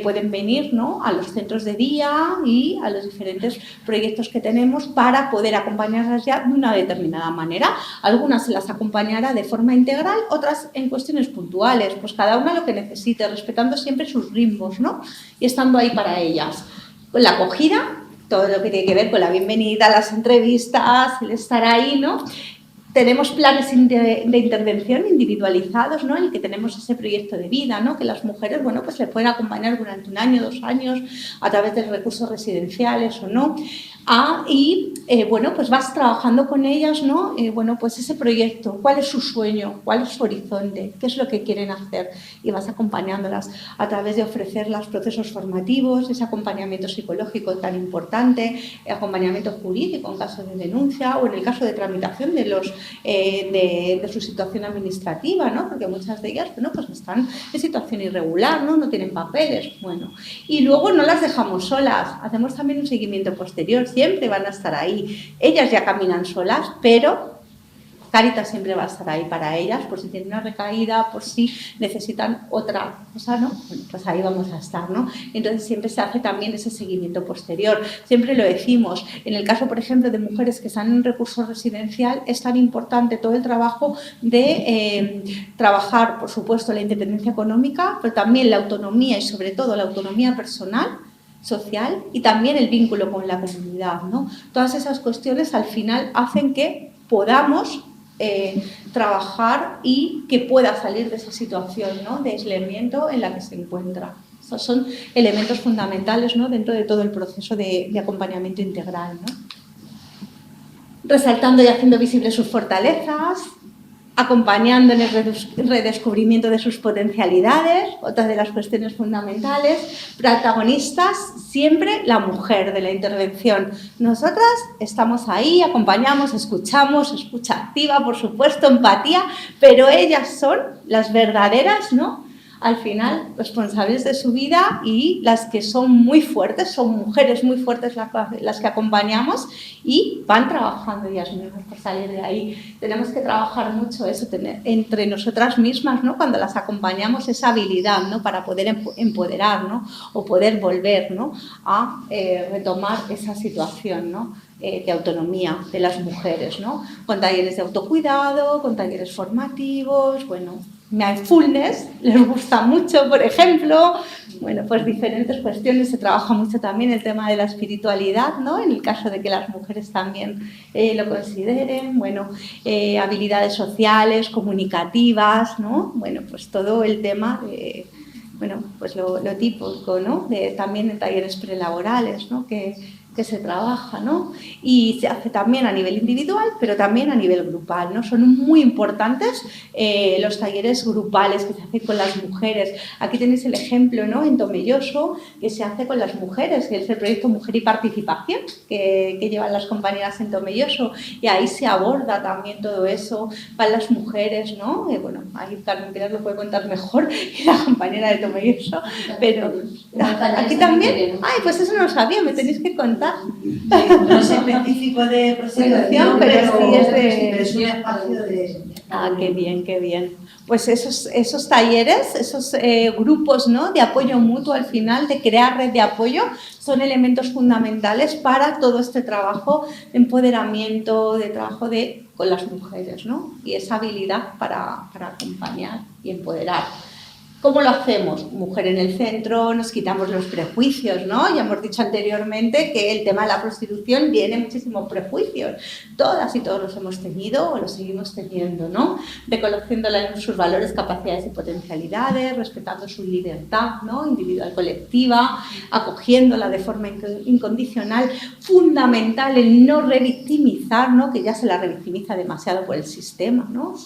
pueden venir, ¿no?, a los centros de día y a los diferentes proyectos que tenemos para poder acompañarlas ya de una determinada manera. Algunas se las acompañará de forma integral, otras en cuestiones puntuales, pues cada una lo que necesite, respetando siempre sus ritmos, ¿no?, y estando ahí para ellas. Con la acogida, todo lo que tiene que ver con la bienvenida, las entrevistas, el estar ahí, ¿no? Tenemos planes de intervención individualizados, ¿no?, en el que tenemos ese proyecto de vida, ¿no?, que las mujeres, bueno, pues les pueden acompañar durante 1 año, 2 años, a través de recursos residenciales o no. Y bueno, pues vas trabajando con ellas, ¿no? Bueno, pues ese proyecto, cuál es su sueño, cuál es su horizonte, qué es lo que quieren hacer, y vas acompañándolas a través de ofrecerlas procesos formativos, ese acompañamiento psicológico tan importante, acompañamiento jurídico en caso de denuncia o en el caso de tramitación de su situación administrativa, ¿no? Porque muchas de ellas, bueno, pues están en situación irregular, ¿no? No tienen papeles, bueno. Y luego no las dejamos solas, hacemos también un seguimiento posterior, siempre van a estar ahí. Ellas ya caminan solas, pero Cáritas siempre va a estar ahí para ellas, por si tienen una recaída, por si necesitan otra cosa, ¿no? Bueno, pues ahí vamos a estar, ¿no? Entonces siempre se hace también ese seguimiento posterior. Siempre lo decimos, en el caso, por ejemplo, de mujeres que están en recurso residencial, es tan importante todo el trabajo de trabajar, por supuesto, la independencia económica, pero también la autonomía y sobre todo la autonomía personal, social, y también el vínculo con la comunidad, ¿no? Todas esas cuestiones al final hacen que podamos trabajar y que pueda salir de esa situación, ¿no?, de aislamiento en la que se encuentra. Esos son elementos fundamentales, ¿no?, dentro de todo el proceso de acompañamiento integral, ¿no? Resaltando y haciendo visibles sus fortalezas, acompañando en el redescubrimiento de sus potencialidades, otra de las cuestiones fundamentales, protagonistas siempre la mujer de la intervención. Nosotras estamos ahí, acompañamos, escuchamos, escucha activa, por supuesto, empatía, pero ellas son las verdaderas, ¿no?, al final, responsables de su vida, y las que son muy fuertes, son mujeres muy fuertes las que acompañamos y van trabajando ellas mismas por salir de ahí. Tenemos que trabajar mucho eso, tener entre nosotras mismas, ¿no?, cuando las acompañamos, esa habilidad, ¿no?, para poder empoderar, ¿no?, o poder volver, ¿no?, a retomar esa situación, ¿no?, de autonomía de las mujeres, ¿no?, con talleres de autocuidado, con talleres formativos, bueno, mindfulness, les gusta mucho, por ejemplo, bueno, pues diferentes cuestiones. Se trabaja mucho también el tema de la espiritualidad, ¿no?, en el caso de que las mujeres también lo consideren, bueno, habilidades sociales, comunicativas, ¿no?, bueno, pues todo el tema de, bueno, pues lo típico, ¿no?, de, también en talleres prelaborales, ¿no?, que se trabaja, ¿no?, y se hace también a nivel individual, pero también a nivel grupal, ¿no? Son muy importantes los talleres grupales que se hacen con las mujeres. Aquí tenéis el ejemplo, ¿no?, en Tomelloso, que se hace con las mujeres, que es el proyecto Mujer y Participación, que llevan las compañeras en Tomelloso, y ahí se aborda también todo eso para las mujeres, ¿no? Bueno, ahí Carmen Pilar lo puede contar mejor que la compañera de Tomelloso, pero aquí también, ay, pues eso no lo sabía, me tenéis que contar. No es específico de prostitución, pero sí es un espacio de... Ah, qué bien, qué bien. Pues esos talleres, esos grupos, ¿no?, de apoyo mutuo, al final, de crear red de apoyo, son elementos fundamentales para todo este trabajo de empoderamiento, de trabajo con las mujeres, ¿no?, y esa habilidad para acompañar y empoderar. ¿Cómo lo hacemos? Mujer en el centro, nos quitamos los prejuicios, ¿no? Ya hemos dicho anteriormente que el tema de la prostitución tiene muchísimos prejuicios. Todas y todos los hemos tenido o los seguimos teniendo, ¿no? Reconociéndola en sus valores, capacidades y potencialidades, respetando su libertad, ¿no? Individual, colectiva, acogiéndola de forma incondicional. Fundamental el no revictimizar, ¿no? Que ya se la revictimiza demasiado por el sistema, ¿no?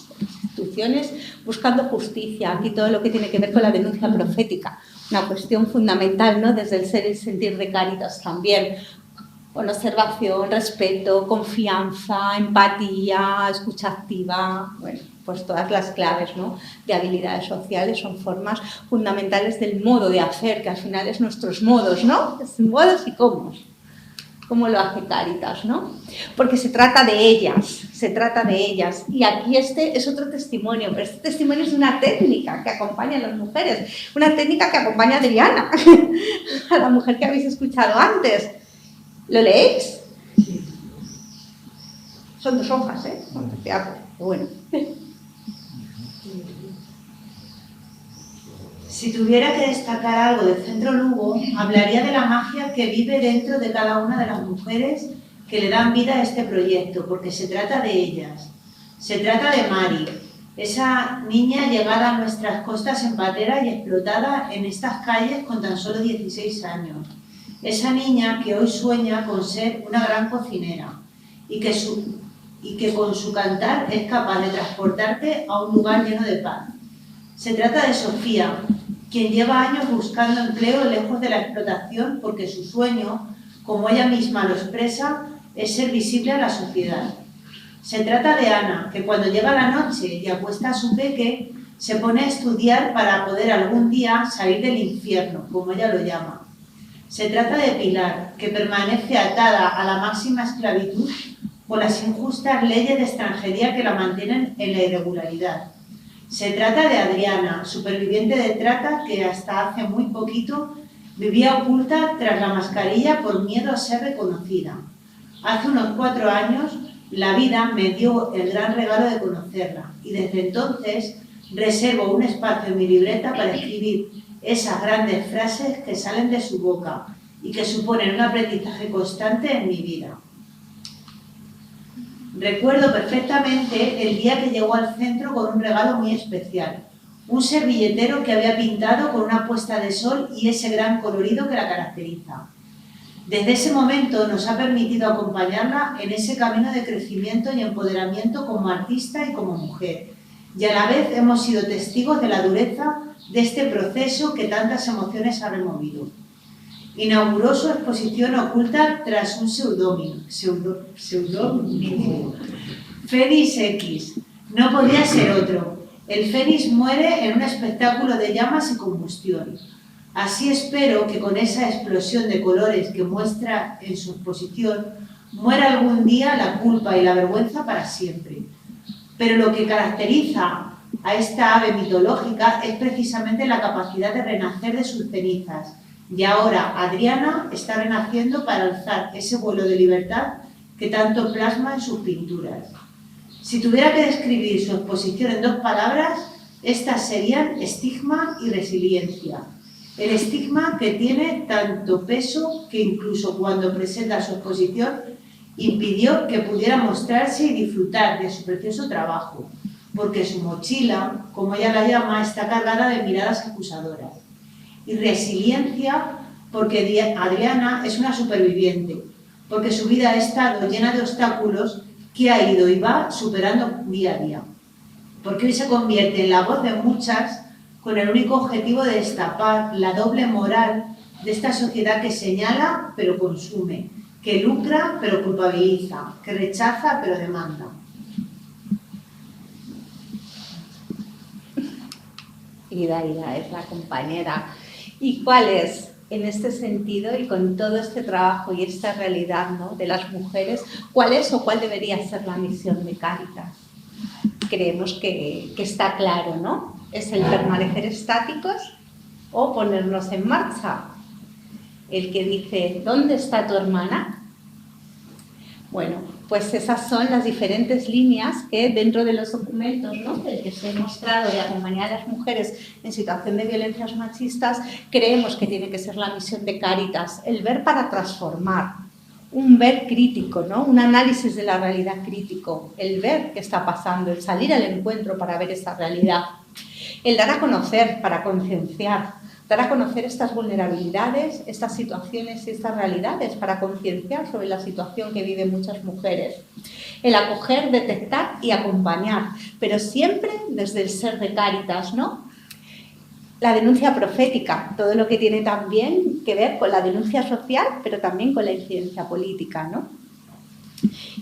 Instituciones buscando justicia, aquí todo lo que tiene que ver con la denuncia profética, una cuestión fundamental, ¿no? Desde el ser y el sentir de Cáritas también, con observación, respeto, confianza, empatía, escucha activa, bueno, pues todas las claves, ¿no? De habilidades sociales son formas fundamentales del modo de hacer, que al final es nuestros modos, ¿no? Es modos y cómo lo hace Cáritas, ¿no? Porque se trata de ellas. Y aquí este es otro testimonio, pero este testimonio es una técnica que acompaña a las mujeres, una técnica que acompaña a Adriana, a la mujer que habéis escuchado antes. ¿Lo leéis? Son 2 hojas, ¿eh? Bueno. Si tuviera que destacar algo del Centro Lugo, hablaría de la magia que vive dentro de cada una de las mujeres que le dan vida a este proyecto, porque se trata de ellas. Se trata de Mari, esa niña llegada a nuestras costas en patera y explotada en estas calles con tan solo 16 años. Esa niña que hoy sueña con ser una gran cocinera y que con su cantar es capaz de transportarte a un lugar lleno de paz. Se trata de Sofía, quien lleva años buscando empleo lejos de la explotación porque su sueño, como ella misma lo expresa, es ser visible a la sociedad. Se trata de Ana, que cuando llega la noche y acuesta a su peque, se pone a estudiar para poder algún día salir del infierno, como ella lo llama. Se trata de Pilar, que permanece atada a la máxima esclavitud por las injustas leyes de extranjería que la mantienen en la irregularidad. Se trata de Adriana, superviviente de trata que hasta hace muy poquito vivía oculta tras la mascarilla por miedo a ser reconocida. Hace unos 4 años la vida me dio el gran regalo de conocerla y desde entonces reservo un espacio en mi libreta para escribir esas grandes frases que salen de su boca y que suponen un aprendizaje constante en mi vida. Recuerdo perfectamente el día que llegó al centro con un regalo muy especial, un servilletero que había pintado con una puesta de sol y ese gran colorido que la caracteriza. Desde ese momento nos ha permitido acompañarla en ese camino de crecimiento y empoderamiento como artista y como mujer, y a la vez hemos sido testigos de la dureza de este proceso que tantas emociones ha removido. Inauguró su exposición oculta tras un seudónimo, Fénix X. No podía ser otro. El Fénix muere en un espectáculo de llamas y combustión. Así espero que con esa explosión de colores que muestra en su exposición, muera algún día la culpa y la vergüenza para siempre. Pero lo que caracteriza a esta ave mitológica es precisamente la capacidad de renacer de sus cenizas. Y ahora Adriana está renaciendo para alzar ese vuelo de libertad que tanto plasma en sus pinturas. Si tuviera que describir su exposición en 2 palabras, estas serían estigma y resiliencia. El estigma que tiene tanto peso que incluso cuando presenta su exposición impidió que pudiera mostrarse y disfrutar de su precioso trabajo, porque su mochila, como ella la llama, está cargada de miradas acusadoras. Y resiliencia porque Adriana es una superviviente, porque su vida ha estado llena de obstáculos que ha ido y va superando día a día. Porque hoy se convierte en la voz de muchas con el único objetivo de destapar la doble moral de esta sociedad que señala pero consume, que lucra pero culpabiliza, que rechaza pero demanda. Ida es la compañera. ¿Y cuál es, en este sentido y con todo este trabajo y esta realidad, ¿no?, de las mujeres, cuál es o cuál debería ser la misión de Cáritas? Creemos que está claro, ¿no? Es el permanecer estáticos o ponernos en marcha. El que dice, ¿dónde está tu hermana? Bueno, pues esas son las diferentes líneas que dentro de los documentos, ¿no?, del que se ha mostrado de acompañar a las mujeres en situación de violencias machistas, creemos que tiene que ser la misión de Cáritas, el ver para transformar, un ver crítico, ¿no?, un análisis de la realidad crítico, el ver qué está pasando, el salir al encuentro para ver esa realidad, el dar a conocer para concienciar, dar a conocer estas vulnerabilidades, estas situaciones y estas realidades para concienciar sobre la situación que viven muchas mujeres. El acoger, detectar y acompañar, pero siempre desde el ser de Cáritas, ¿no? La denuncia profética, todo lo que tiene también que ver con la denuncia social, pero también con la incidencia política, ¿no?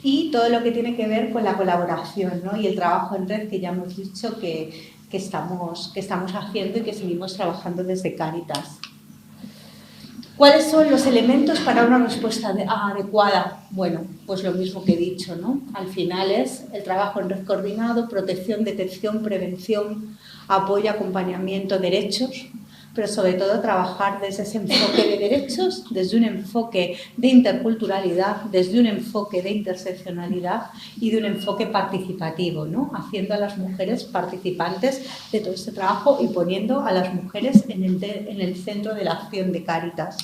Y todo lo que tiene que ver con la colaboración, ¿no?, y el trabajo en red que ya hemos dicho que estamos haciendo y que seguimos trabajando desde Cáritas. ¿Cuáles son los elementos para una respuesta adecuada? Bueno, pues lo mismo que he dicho, ¿no? Al final es el trabajo en red coordinado, protección, detección, prevención, apoyo, acompañamiento, derechos, pero sobre todo trabajar desde ese enfoque de derechos, desde un enfoque de interculturalidad, desde un enfoque de interseccionalidad y de un enfoque participativo, ¿no?, haciendo a las mujeres participantes de todo este trabajo y poniendo a las mujeres en el centro de la acción de Cáritas.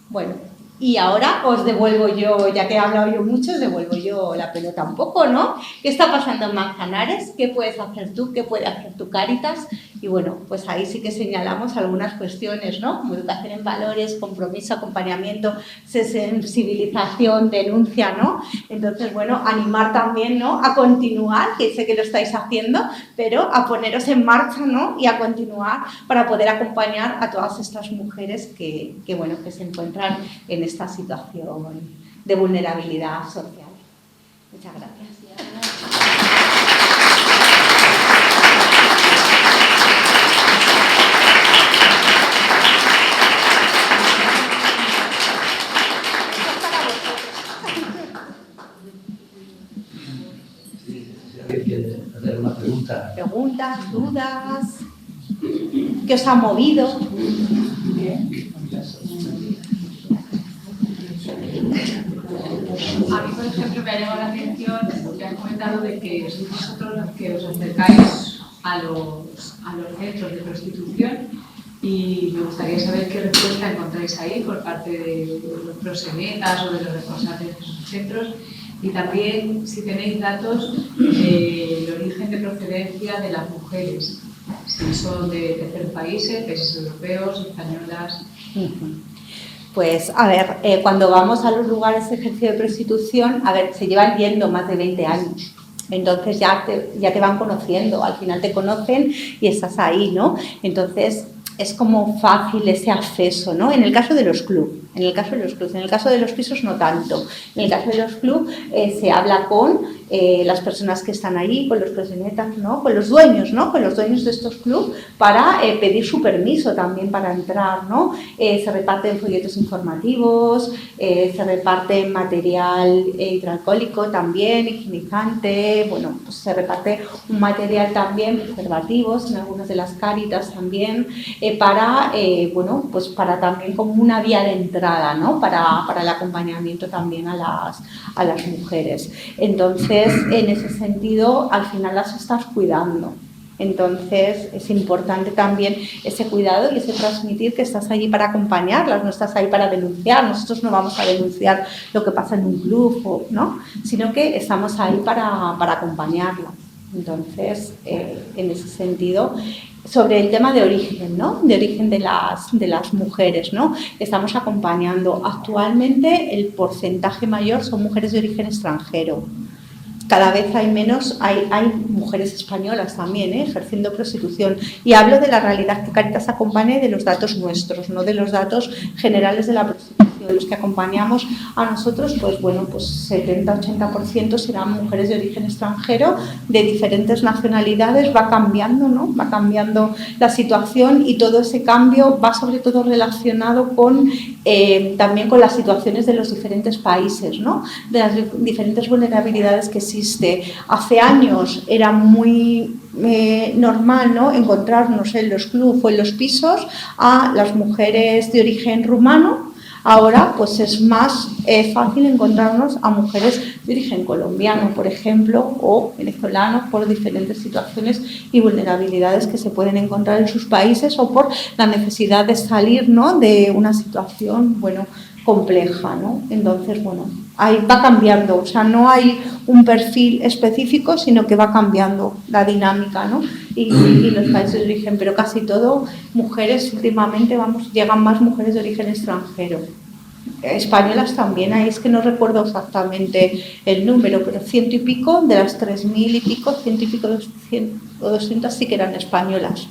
Bueno, y ahora os devuelvo yo, ya que he hablado yo mucho, os devuelvo yo la pelota un poco, ¿no? ¿Qué está pasando en Manzanares? ¿Qué puedes hacer tú? ¿Qué puede hacer tu Cáritas? Y bueno, pues ahí sí que señalamos algunas cuestiones, ¿no?, como educación en valores, compromiso, acompañamiento, sensibilización, denuncia, ¿no? Entonces, bueno, animar también, ¿no?, a continuar, que sé que lo estáis haciendo, pero a poneros en marcha, ¿no?, y a continuar para poder acompañar a todas estas mujeres que se encuentran en esta situación de vulnerabilidad social. Muchas gracias. ¿Quiere hacer una pregunta? Preguntas, dudas, ¿qué os ha movido? A mí, por ejemplo, me ha llamado la atención lo que has comentado de que sois vosotros los que os acercáis a los centros de prostitución, y me gustaría saber qué respuesta encontráis ahí por parte de los proxenetas o de los responsables de esos centros, y también si tenéis datos del origen de procedencia de las mujeres, si son de terceros países europeos, españolas. Pues, a ver, cuando vamos a los lugares de ejercicio de prostitución, a ver, se llevan yendo más de 20 años. Entonces ya te van conociendo, al final te conocen y estás ahí, ¿no? Entonces es como fácil ese acceso, ¿no? En el caso de los clubs, en el caso de los pisos no tanto. En el caso de los clubs se habla con las personas que están allí, con los proxenetas, ¿no?, con los dueños, ¿no?, con los dueños de estos clubs para pedir su permiso también para entrar, ¿no? Se reparten folletos informativos, se reparte material hidroalcohólico también, higienizante, bueno, pues se reparte un material también, preservativos en algunas de las Cáritas también, para también como una vía de entrada, ¿no?, para el acompañamiento también a las mujeres. Entonces, en ese sentido, al final las estás cuidando. Entonces, es importante también ese cuidado y ese transmitir que estás allí para acompañarlas, no estás ahí para denunciar. Nosotros no vamos a denunciar lo que pasa en un club, ¿no?, sino que estamos ahí para acompañarlas. Entonces, en ese sentido, sobre el tema de origen, ¿no?, de origen de las mujeres, ¿no?, estamos acompañando. Actualmente el porcentaje mayor son mujeres de origen extranjero. Cada vez hay menos, hay mujeres españolas también ejerciendo prostitución. Y hablo de la realidad que Cáritas acompaña y de los datos nuestros, no de los datos generales de la prostitución. Los que acompañamos a nosotros, pues bueno, pues 70-80% serán mujeres de origen extranjero, de diferentes nacionalidades. Va cambiando, ¿no?, va cambiando la situación, y todo ese cambio va sobre todo relacionado con también con las situaciones de los diferentes países, ¿no?, de las diferentes vulnerabilidades que existe. Hace años era muy normal, ¿no?, encontrarnos en los clubs o en los pisos a las mujeres de origen rumano, Ahora pues es más fácil encontrarnos a mujeres de origen colombiano, por ejemplo, o venezolano, por diferentes situaciones y vulnerabilidades que se pueden encontrar en sus países o por la necesidad de salir, ¿no?, de una situación, bueno, compleja, ¿no? Entonces, bueno, ahí va cambiando, o sea, no hay un perfil específico, sino que va cambiando la dinámica, ¿no? Y los países de origen, pero casi todo mujeres, últimamente, vamos, llegan más mujeres de origen extranjero. Españolas también, ahí es que no recuerdo exactamente el número, pero 100 y pico, de las 3.000 y pico, 100 y pico o 200 sí que eran españolas.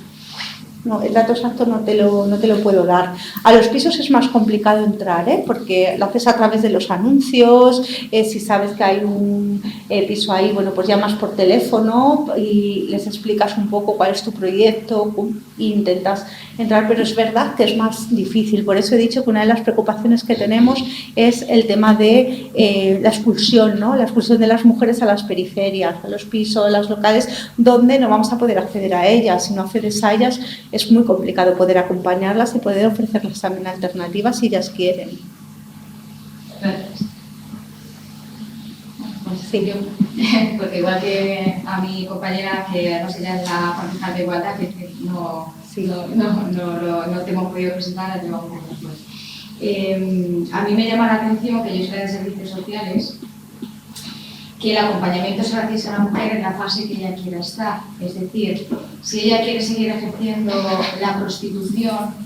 No, el dato exacto no te lo puedo dar. A los pisos es más complicado entrar, porque lo haces a través de los anuncios, si sabes que hay un piso ahí, bueno, pues llamas por teléfono y les explicas un poco cuál es tu proyecto e intentas entrar, pero es verdad que es más difícil. Por eso he dicho que una de las preocupaciones que tenemos es el tema de la expulsión, ¿no? La expulsión de las mujeres a las periferias, a los pisos, a los locales, donde no vamos a poder acceder a ellas. Si no accedes a ellas, es muy complicado poder acompañarlas y poder ofrecerles también alternativas si ellas quieren. Gracias. Pues sí, yo, porque igual que a mi compañera, que no sé, ella es la concejal de igualdad, que no te hemos podido presentar, la llevamos después. A mí me llama la atención, que yo soy de servicios sociales, que el acompañamiento se realiza a la mujer en la fase que ella quiera estar. Es decir, si ella quiere seguir ejerciendo la prostitución,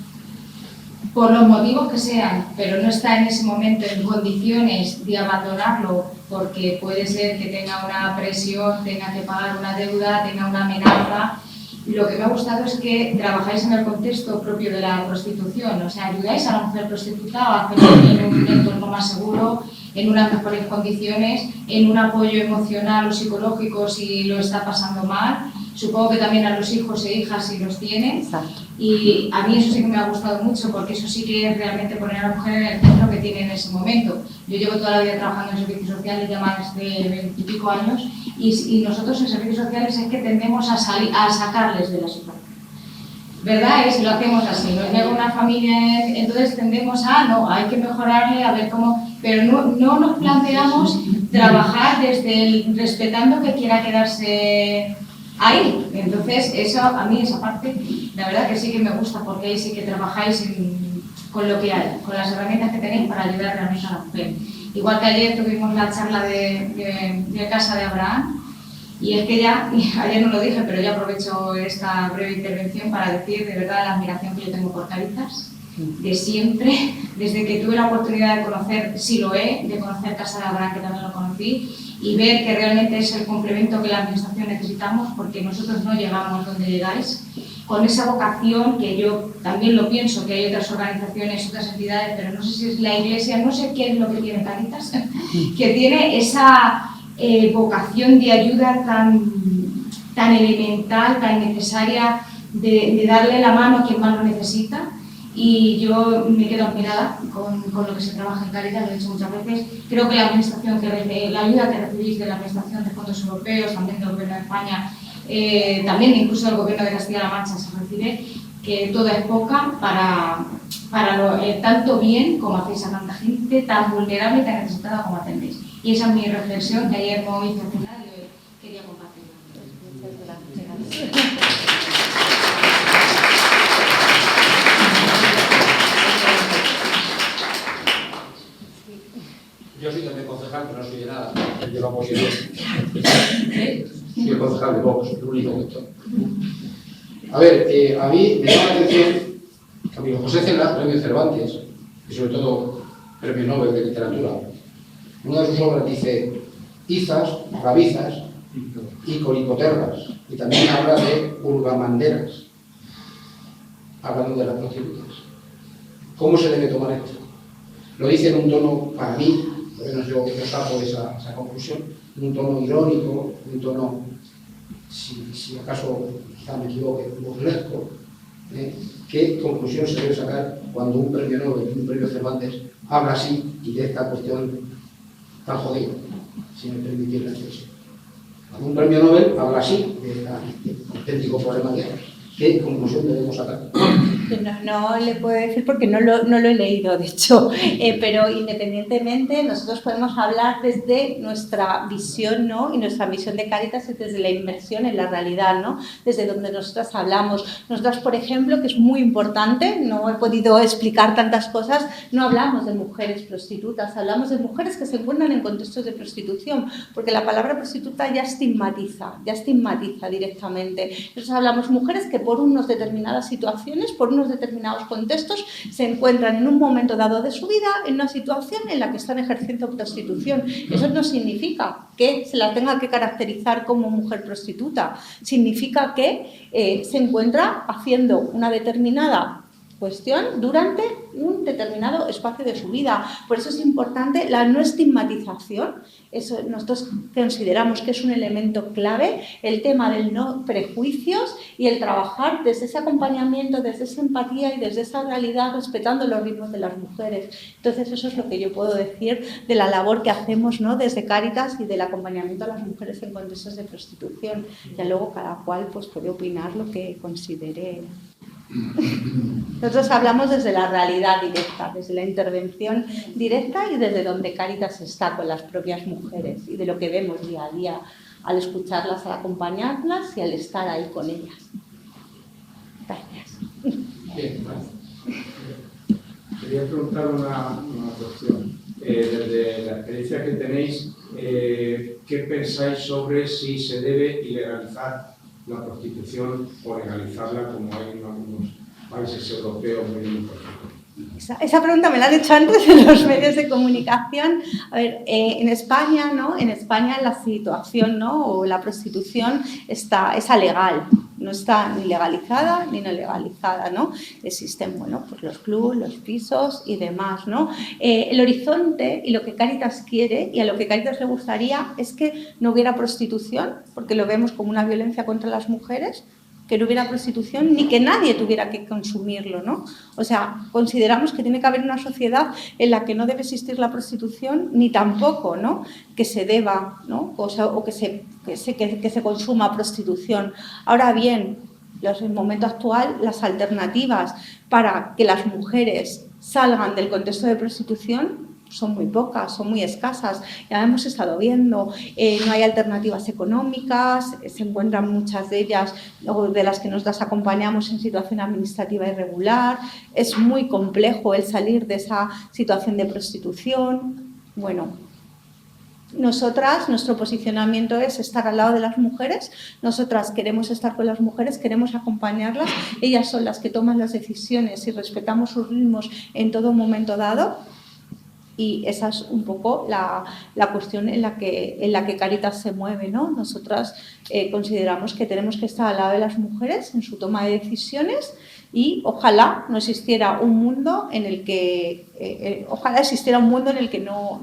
por los motivos que sean, pero no está en ese momento en condiciones de abandonarlo, porque puede ser que tenga una presión, tenga que pagar una deuda, tenga una amenaza. Lo que me ha gustado es que trabajáis en el contexto propio de la prostitución, o sea, ayudáis a la mujer prostituta a hacerlo en un entorno más seguro, en unas mejores condiciones, en un apoyo emocional o psicológico si lo está pasando mal. Supongo que también a los hijos e hijas si los tienen. Exacto. Y a mí eso sí que me ha gustado mucho, porque eso sí que es realmente poner a la mujer en el centro que tiene en ese momento. Yo llevo toda la vida trabajando en servicios sociales, ya más de 20 y pico años, y nosotros en servicios sociales es que tendemos a sacarles de la situación. ¿Verdad? Es, lo hacemos así, nos llega una familia, entonces tendemos a, no, hay que mejorarle, a ver cómo, pero no nos planteamos trabajar desde el respetando que quiera quedarse ahí. Entonces, eso, a mí esa parte, la verdad que sí que me gusta, porque ahí sí que trabajáis con lo que hay, con las herramientas que tenéis para ayudar realmente a la mujer. Igual que ayer tuvimos la charla de Casa de Abraham, y es que ya, ayer no lo dije, pero ya aprovecho esta breve intervención para decir de verdad la admiración que yo tengo por Cáritas, de siempre, desde que tuve la oportunidad de conocer Siloé, de conocer Casa de Abraham, que también lo conocí, y ver que realmente es el complemento que la administración necesitamos, porque nosotros no llegamos donde llegáis, con esa vocación que yo también lo pienso, que hay otras organizaciones, otras entidades, pero no sé si es la Iglesia, no sé qué es lo que tiene Cáritas, que tiene esa vocación de ayuda tan elemental, tan necesaria, de darle la mano a quien más lo necesita. Y yo me quedo admirada con lo que se trabaja en Cáritas, lo he dicho muchas veces. Creo que la administración, la ayuda que recibís de la administración de fondos europeos, también del Gobierno de España, también incluso del Gobierno de Castilla-La Mancha se recibe, que toda es poca para tanto bien como hacéis a tanta gente tan vulnerable y tan necesitada como atendéis. Y esa es mi reflexión que ayer no hice al final y hoy quería compartirla. Muchas gracias. Yo soy también concejal, pero no soy de nada. Yo lo apoyo yo. Soy el concejal de Vox, el único que estoy. A ver, a mí me llama la atención que amigo José Cela, premio Cervantes, y sobre todo premio Nobel de Literatura, una de sus obras dice izas, rabizas y colicoterras, y también habla de urbamanderas, hablando de las prostitutas. ¿Cómo se debe tomar esto? Lo dice en un tono, para mí, por lo menos yo saco esa conclusión, en un tono irónico, en un tono, si acaso quizá me equivoque, burlesco. ¿Qué conclusión se debe sacar cuando un premio Nobel, un premio Cervantes, habla así y de esta cuestión tan jodida, si me permitís la expresión? Cuando un premio Nobel habla así de este auténtico problema que hay, ¿qué conclusión debemos sacar? No le puedo decir porque no lo he leído, de hecho, pero independientemente nosotros podemos hablar desde nuestra visión, ¿no? Y nuestra misión de Cáritas es desde la inmersión en la realidad, ¿no? Desde donde nosotras hablamos. Nosotras, por ejemplo, que es muy importante, no he podido explicar tantas cosas, no hablamos de mujeres prostitutas, hablamos de mujeres que se encuentran en contextos de prostitución, porque la palabra prostituta ya estigmatiza directamente. Nosotros hablamos de mujeres que por unas determinadas situaciones, por unos determinados contextos, se encuentran en un momento dado de su vida en una situación en la que están ejerciendo prostitución. Eso no significa que se la tenga que caracterizar como mujer prostituta, significa que se encuentra haciendo una determinada cuestión durante un determinado espacio de su vida. Por eso es importante la no estigmatización. Eso nosotros consideramos que es un elemento clave, el tema del no prejuicios y el trabajar desde ese acompañamiento, desde esa empatía y desde esa realidad, respetando los ritmos de las mujeres. Entonces eso es lo que yo puedo decir de la labor que hacemos, ¿no? Desde Cáritas y del acompañamiento a las mujeres en contextos de prostitución. Ya luego cada cual pues, puede opinar lo que considere. Nosotros hablamos desde la realidad directa, desde la intervención directa y desde donde Cáritas está con las propias mujeres y de lo que vemos día a día al escucharlas, al acompañarlas y al estar ahí con ellas. Gracias. Bien, gracias. Quería preguntar una cuestión. Desde la experiencia que tenéis, ¿qué pensáis sobre si se debe ilegalizar la prostitución o legalizarla como hay en algunos países europeos muy importantes? Esa pregunta me la han hecho antes en los medios de comunicación. A ver, en España, ¿no? En España la situación, ¿no? O la prostitución es alegal, no está ni legalizada ni no legalizada, ¿no? Existen, bueno, pues los clubs, los pisos y demás, ¿no? El horizonte y lo que Cáritas quiere y a lo que Cáritas le gustaría es que no hubiera prostitución, porque lo vemos como una violencia contra las mujeres, que no hubiera prostitución ni que nadie tuviera que consumirlo, ¿no? O sea, consideramos que tiene que haber una sociedad en la que no debe existir la prostitución ni tampoco, ¿no? Que se deba, ¿no? O que se consuma prostitución. Ahora bien, en el momento actual, las alternativas para que las mujeres salgan del contexto de prostitución son muy pocas, son muy escasas. Ya hemos estado viendo, no hay alternativas económicas, se encuentran muchas de ellas, de las que nos las acompañamos en situación administrativa irregular. Es muy complejo el salir de esa situación de prostitución. Bueno, nosotras, nuestro posicionamiento es estar al lado de las mujeres. Nosotras queremos estar con las mujeres, queremos acompañarlas. Ellas son las que toman las decisiones y respetamos sus ritmos en todo momento dado. Y esa es un poco la cuestión en la que Cáritas se mueve, ¿no? Nosotras consideramos que tenemos que estar al lado de las mujeres en su toma de decisiones y ojalá no existiera un mundo en el que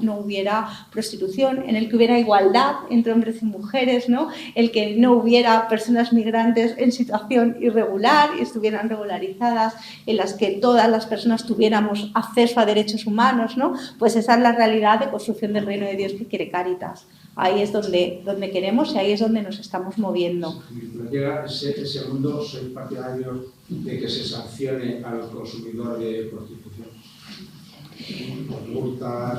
no hubiera prostitución, en el que hubiera igualdad entre hombres y mujeres, ¿no? El que no hubiera personas migrantes en situación irregular y estuvieran regularizadas, en las que todas las personas tuviéramos acceso a derechos humanos, ¿no? Pues esa es la realidad de construcción del reino de Dios que quiere Cáritas. Ahí es donde queremos y ahí es donde nos estamos moviendo. Mientras llega ese mundo, ¿sois partidarios de que se sancione al consumidor de prostitución? Multas,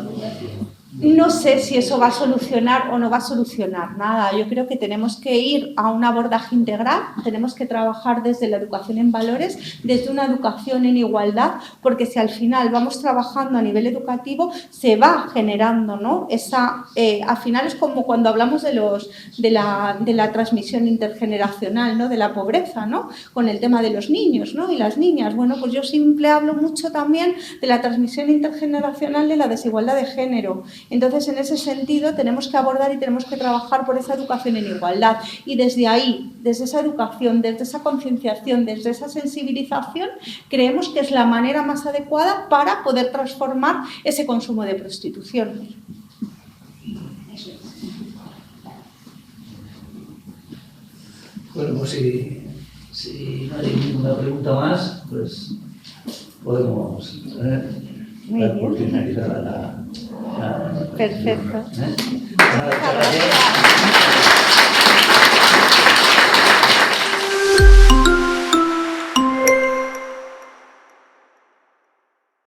No sé si eso va a solucionar o no va a solucionar nada. Yo creo que tenemos que ir a un abordaje integral, tenemos que trabajar desde la educación en valores, desde una educación en igualdad, porque si al final vamos trabajando a nivel educativo, se va generando, ¿no? Al final es como cuando hablamos de la transmisión intergeneracional, ¿no? De la pobreza, ¿no? Con el tema de los niños, ¿no? Y las niñas. Bueno, pues yo siempre hablo mucho también de la transmisión intergeneracional de la desigualdad de género. Entonces, en ese sentido, tenemos que abordar y tenemos que trabajar por esa educación en igualdad. Y desde ahí, desde esa educación, desde esa concienciación, desde esa sensibilización, creemos que es la manera más adecuada para poder transformar ese consumo de prostitución. Bueno, pues si no hay ninguna pregunta más, pues podemos dar por finalizada la Perfecto. Muchas gracias.